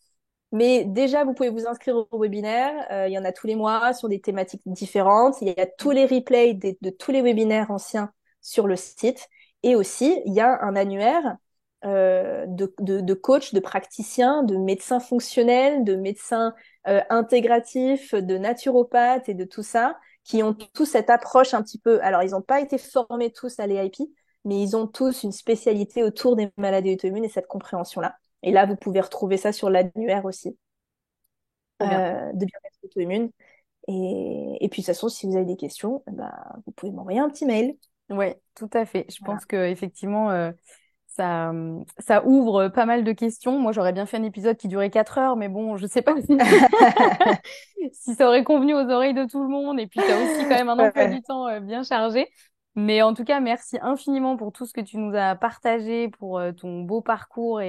Speaker 2: Mais déjà, vous pouvez vous inscrire au webinaire. Il y en a tous les mois sur des thématiques différentes. Il y a tous les replays de tous les webinaires anciens sur le site. Et aussi, il y a un annuaire de coachs, de praticiens, de médecins fonctionnels, de médecins intégratifs, de naturopathes et de tout ça, qui ont tous cette approche un petit peu. Alors, ils n'ont pas été formés tous à l'EIP, mais ils ont tous une spécialité autour des maladies auto-immunes et cette compréhension-là. Et là, vous pouvez retrouver ça sur l'annuaire aussi
Speaker 1: Trop bien.
Speaker 2: de bien-être auto-immune. Et puis, de toute façon, si vous avez des questions, vous pouvez m'envoyer un petit mail.
Speaker 1: Ouais, tout à fait. Je
Speaker 2: Voilà.
Speaker 1: pense que effectivement. ça ouvre pas mal de questions. Moi, j'aurais bien fait un épisode qui durait 4 heures, mais bon, je sais pas si, si ça aurait convenu aux oreilles de tout le monde. Et puis, tu as aussi quand même un emploi
Speaker 2: Ouais.
Speaker 1: du temps bien chargé. Mais en tout cas, merci infiniment pour tout ce que tu nous as partagé, pour ton beau parcours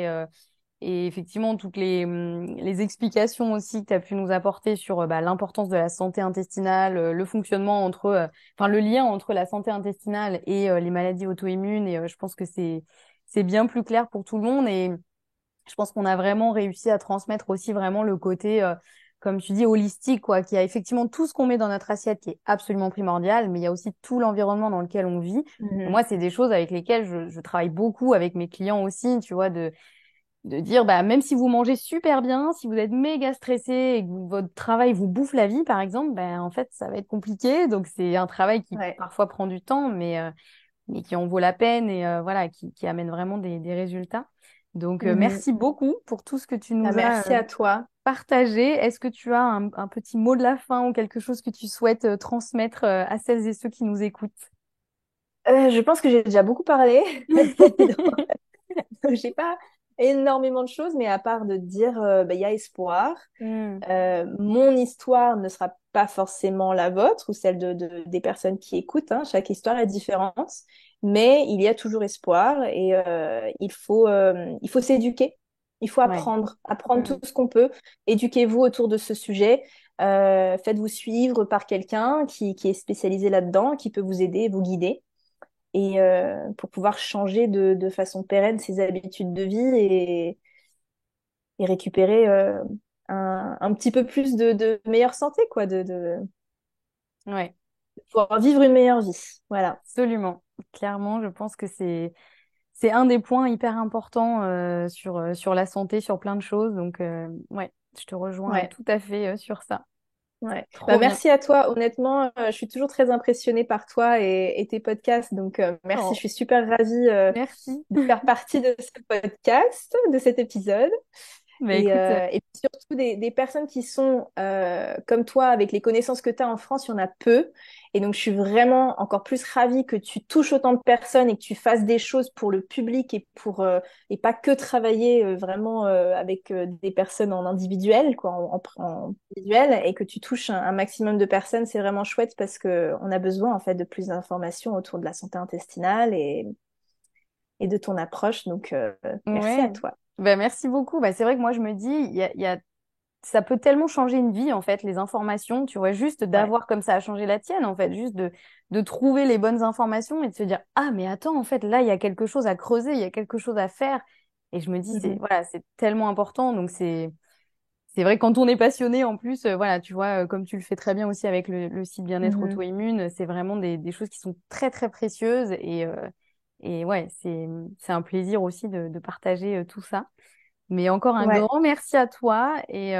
Speaker 1: et effectivement toutes les explications aussi que tu as pu nous apporter sur bah, l'importance de la santé intestinale, le fonctionnement entre, enfin le lien entre la santé intestinale et les maladies auto-immunes. Et je pense que c'est bien plus clair pour tout le monde. Et je pense qu'on a vraiment réussi à transmettre aussi vraiment le côté, comme tu dis, holistique, quoi, qui a effectivement tout ce qu'on met dans notre assiette qui est absolument primordial, mais il y a aussi tout l'environnement dans lequel on vit. Et
Speaker 2: Mhm.
Speaker 1: moi, c'est des choses avec lesquelles je travaille beaucoup avec mes clients aussi, tu vois, de dire, bah, même si vous mangez super bien, si vous êtes méga stressé et que votre travail vous bouffe la vie, par exemple, ben, en fait, ça va être compliqué. Donc, c'est un travail qui
Speaker 2: Ouais.
Speaker 1: parfois prend du temps, mais qui en vaut la peine et voilà, qui amène vraiment des résultats. Donc,
Speaker 2: Mhm.
Speaker 1: merci beaucoup pour tout ce que tu
Speaker 2: Bah,
Speaker 1: nous as
Speaker 2: merci à toi.
Speaker 1: partagé. Est-ce que tu as un petit mot de la fin ou quelque chose que tu souhaites transmettre à celles et ceux qui nous écoutent?
Speaker 2: Je pense que j'ai déjà beaucoup parlé. Donc, j'ai pas énormément de choses, mais à part de dire, bah, il y a espoir.
Speaker 1: Hmm.
Speaker 2: Mon histoire ne sera pas forcément la vôtre ou celle des personnes qui écoutent, hein. Chaque histoire est différente, mais il y a toujours espoir et il faut s'éduquer. Il faut
Speaker 1: Ouais.
Speaker 2: apprendre tout
Speaker 1: Hmm.
Speaker 2: ce qu'on peut. Éduquez-vous autour de ce sujet. Faites-vous suivre par quelqu'un qui est spécialisé là-dedans, qui peut vous aider, vous guider et pour pouvoir changer de façon pérenne ses habitudes de vie et récupérer un petit peu plus de meilleure santé, quoi,
Speaker 1: Ouais.
Speaker 2: de pouvoir vivre une meilleure vie. Voilà.
Speaker 1: Absolument. Clairement, je pense que c'est un des points hyper importants sur la santé, sur plein de choses. Donc, ouais, je te rejoins
Speaker 2: Ouais.
Speaker 1: tout à fait sur ça.
Speaker 2: Ouais. Bah,
Speaker 1: Trop bien.
Speaker 2: merci à toi. Honnêtement, je suis toujours très impressionnée par toi et tes podcasts. Donc, merci. Je
Speaker 1: Oh,
Speaker 2: suis super ravie
Speaker 1: merci.
Speaker 2: de faire partie de ce podcast, de cet épisode.
Speaker 1: Bah, écoute,
Speaker 2: Et puis surtout des personnes qui sont comme toi, avec les connaissances que tu as en France, il y en a peu. Et donc, je suis vraiment encore plus ravie que tu touches autant de personnes et que tu fasses des choses pour le public et pas que travailler vraiment avec des personnes en individuel, quoi, en individuel, et que tu touches un maximum de personnes. C'est vraiment chouette parce que on a besoin en fait de plus d'informations autour de la santé intestinale et de ton approche. Donc, merci à
Speaker 1: ouais.
Speaker 2: toi.
Speaker 1: Bah, merci beaucoup. Bah, c'est vrai que moi, je me dis, ça peut tellement changer une vie, en fait, les informations, tu vois, juste
Speaker 2: Ouais.
Speaker 1: d'avoir comme ça a changé la tienne, en fait, juste de trouver les bonnes informations et de se dire, ah, mais attends, en fait, là, il y a quelque chose à creuser, il y a quelque chose à faire. Et je me dis,
Speaker 2: Mhm.
Speaker 1: voilà, c'est tellement important. Donc, c'est vrai, quand on est passionné, en plus, voilà, tu vois, comme tu le fais très bien aussi avec le site Bien-être
Speaker 2: Mhm.
Speaker 1: auto-immune, c'est vraiment des choses qui sont très, très précieuses. Et ouais, c'est un plaisir aussi de partager tout ça. Mais encore un
Speaker 2: Ouais,
Speaker 1: grand merci à toi et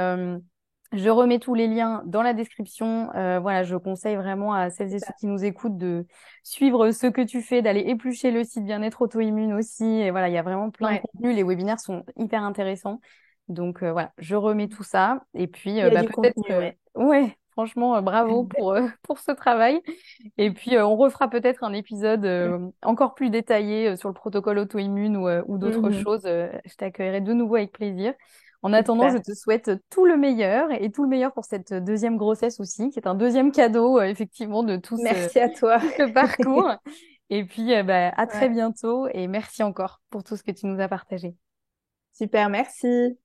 Speaker 1: je remets tous les liens dans la description. Voilà, je conseille vraiment à celles et ceux
Speaker 2: super.
Speaker 1: qui nous écoutent de suivre ce que tu fais, d'aller éplucher le site Bien-être auto-immune aussi. Et voilà, il y a vraiment plein de
Speaker 2: Ouais,
Speaker 1: contenus. Les webinaires sont hyper intéressants. Donc voilà, je remets tout ça. Et puis
Speaker 2: il y a
Speaker 1: bah,
Speaker 2: du
Speaker 1: peut-être,
Speaker 2: contenu, ouais.
Speaker 1: ouais, franchement, bravo pour ce travail. Et puis on refera peut-être un épisode encore plus détaillé sur le protocole auto-immune ou d'autres
Speaker 2: Mhm.
Speaker 1: choses. Je t'accueillerai de nouveau avec plaisir. En attendant, je
Speaker 2: Super.
Speaker 1: te souhaite tout le meilleur et tout le meilleur pour cette deuxième grossesse aussi, qui est un deuxième cadeau, effectivement, de
Speaker 2: Merci à toi.
Speaker 1: tout ce parcours. Et puis, bah, à très
Speaker 2: Ouais,
Speaker 1: bientôt et merci encore pour tout ce que tu nous as partagé.
Speaker 2: super, merci.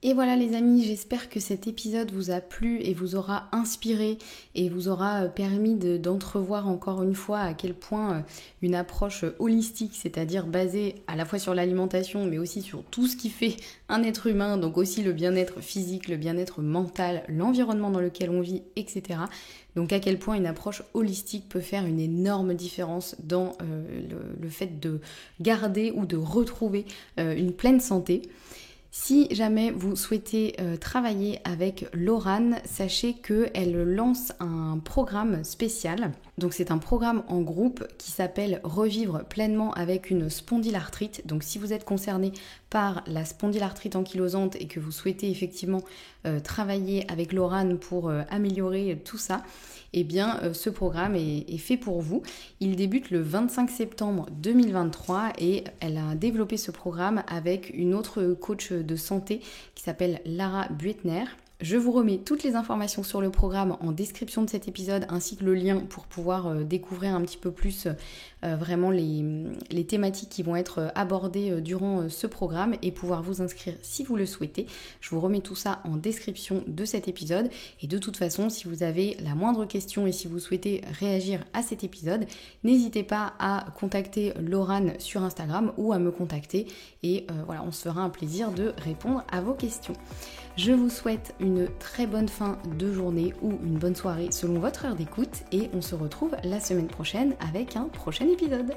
Speaker 3: Et voilà les amis, j'espère que cet épisode vous a plu et vous aura inspiré et vous aura permis d'entrevoir encore une fois à quel point une approche holistique, c'est-à-dire basée à la fois sur l'alimentation mais aussi sur tout ce qui fait un être humain, donc aussi le bien-être physique, le bien-être mental, l'environnement dans lequel on vit, etc. Donc à quel point une approche holistique peut faire une énorme différence dans le fait de garder ou de retrouver une pleine santé. Si jamais vous souhaitez travailler avec Laurane, sachez qu'elle lance un programme spécial Donc c'est un programme en groupe qui s'appelle Revivre pleinement avec une spondylarthrite. Donc si vous êtes concerné par la spondylarthrite ankylosante et que vous souhaitez effectivement travailler avec Laurane pour améliorer tout ça, eh bien ce programme est fait pour vous. Il débute le 25 septembre 2023 et elle a développé ce programme avec une autre coach de santé qui s'appelle Lara Buettner. Je vous remets toutes les informations sur le programme en description de cet épisode ainsi que le lien pour pouvoir découvrir un petit peu plus vraiment les thématiques qui vont être abordées durant ce programme et pouvoir vous inscrire si vous le souhaitez. Je vous remets tout ça en description de cet épisode et de toute façon si vous avez la moindre question et si vous souhaitez réagir à cet épisode, n'hésitez pas à contacter Laurane sur Instagram ou à me contacter et voilà, on se fera un plaisir de répondre à vos questions. Je vous souhaite une très bonne fin de journée ou une bonne soirée selon votre heure d'écoute et on se retrouve la semaine prochaine avec un prochain épisode.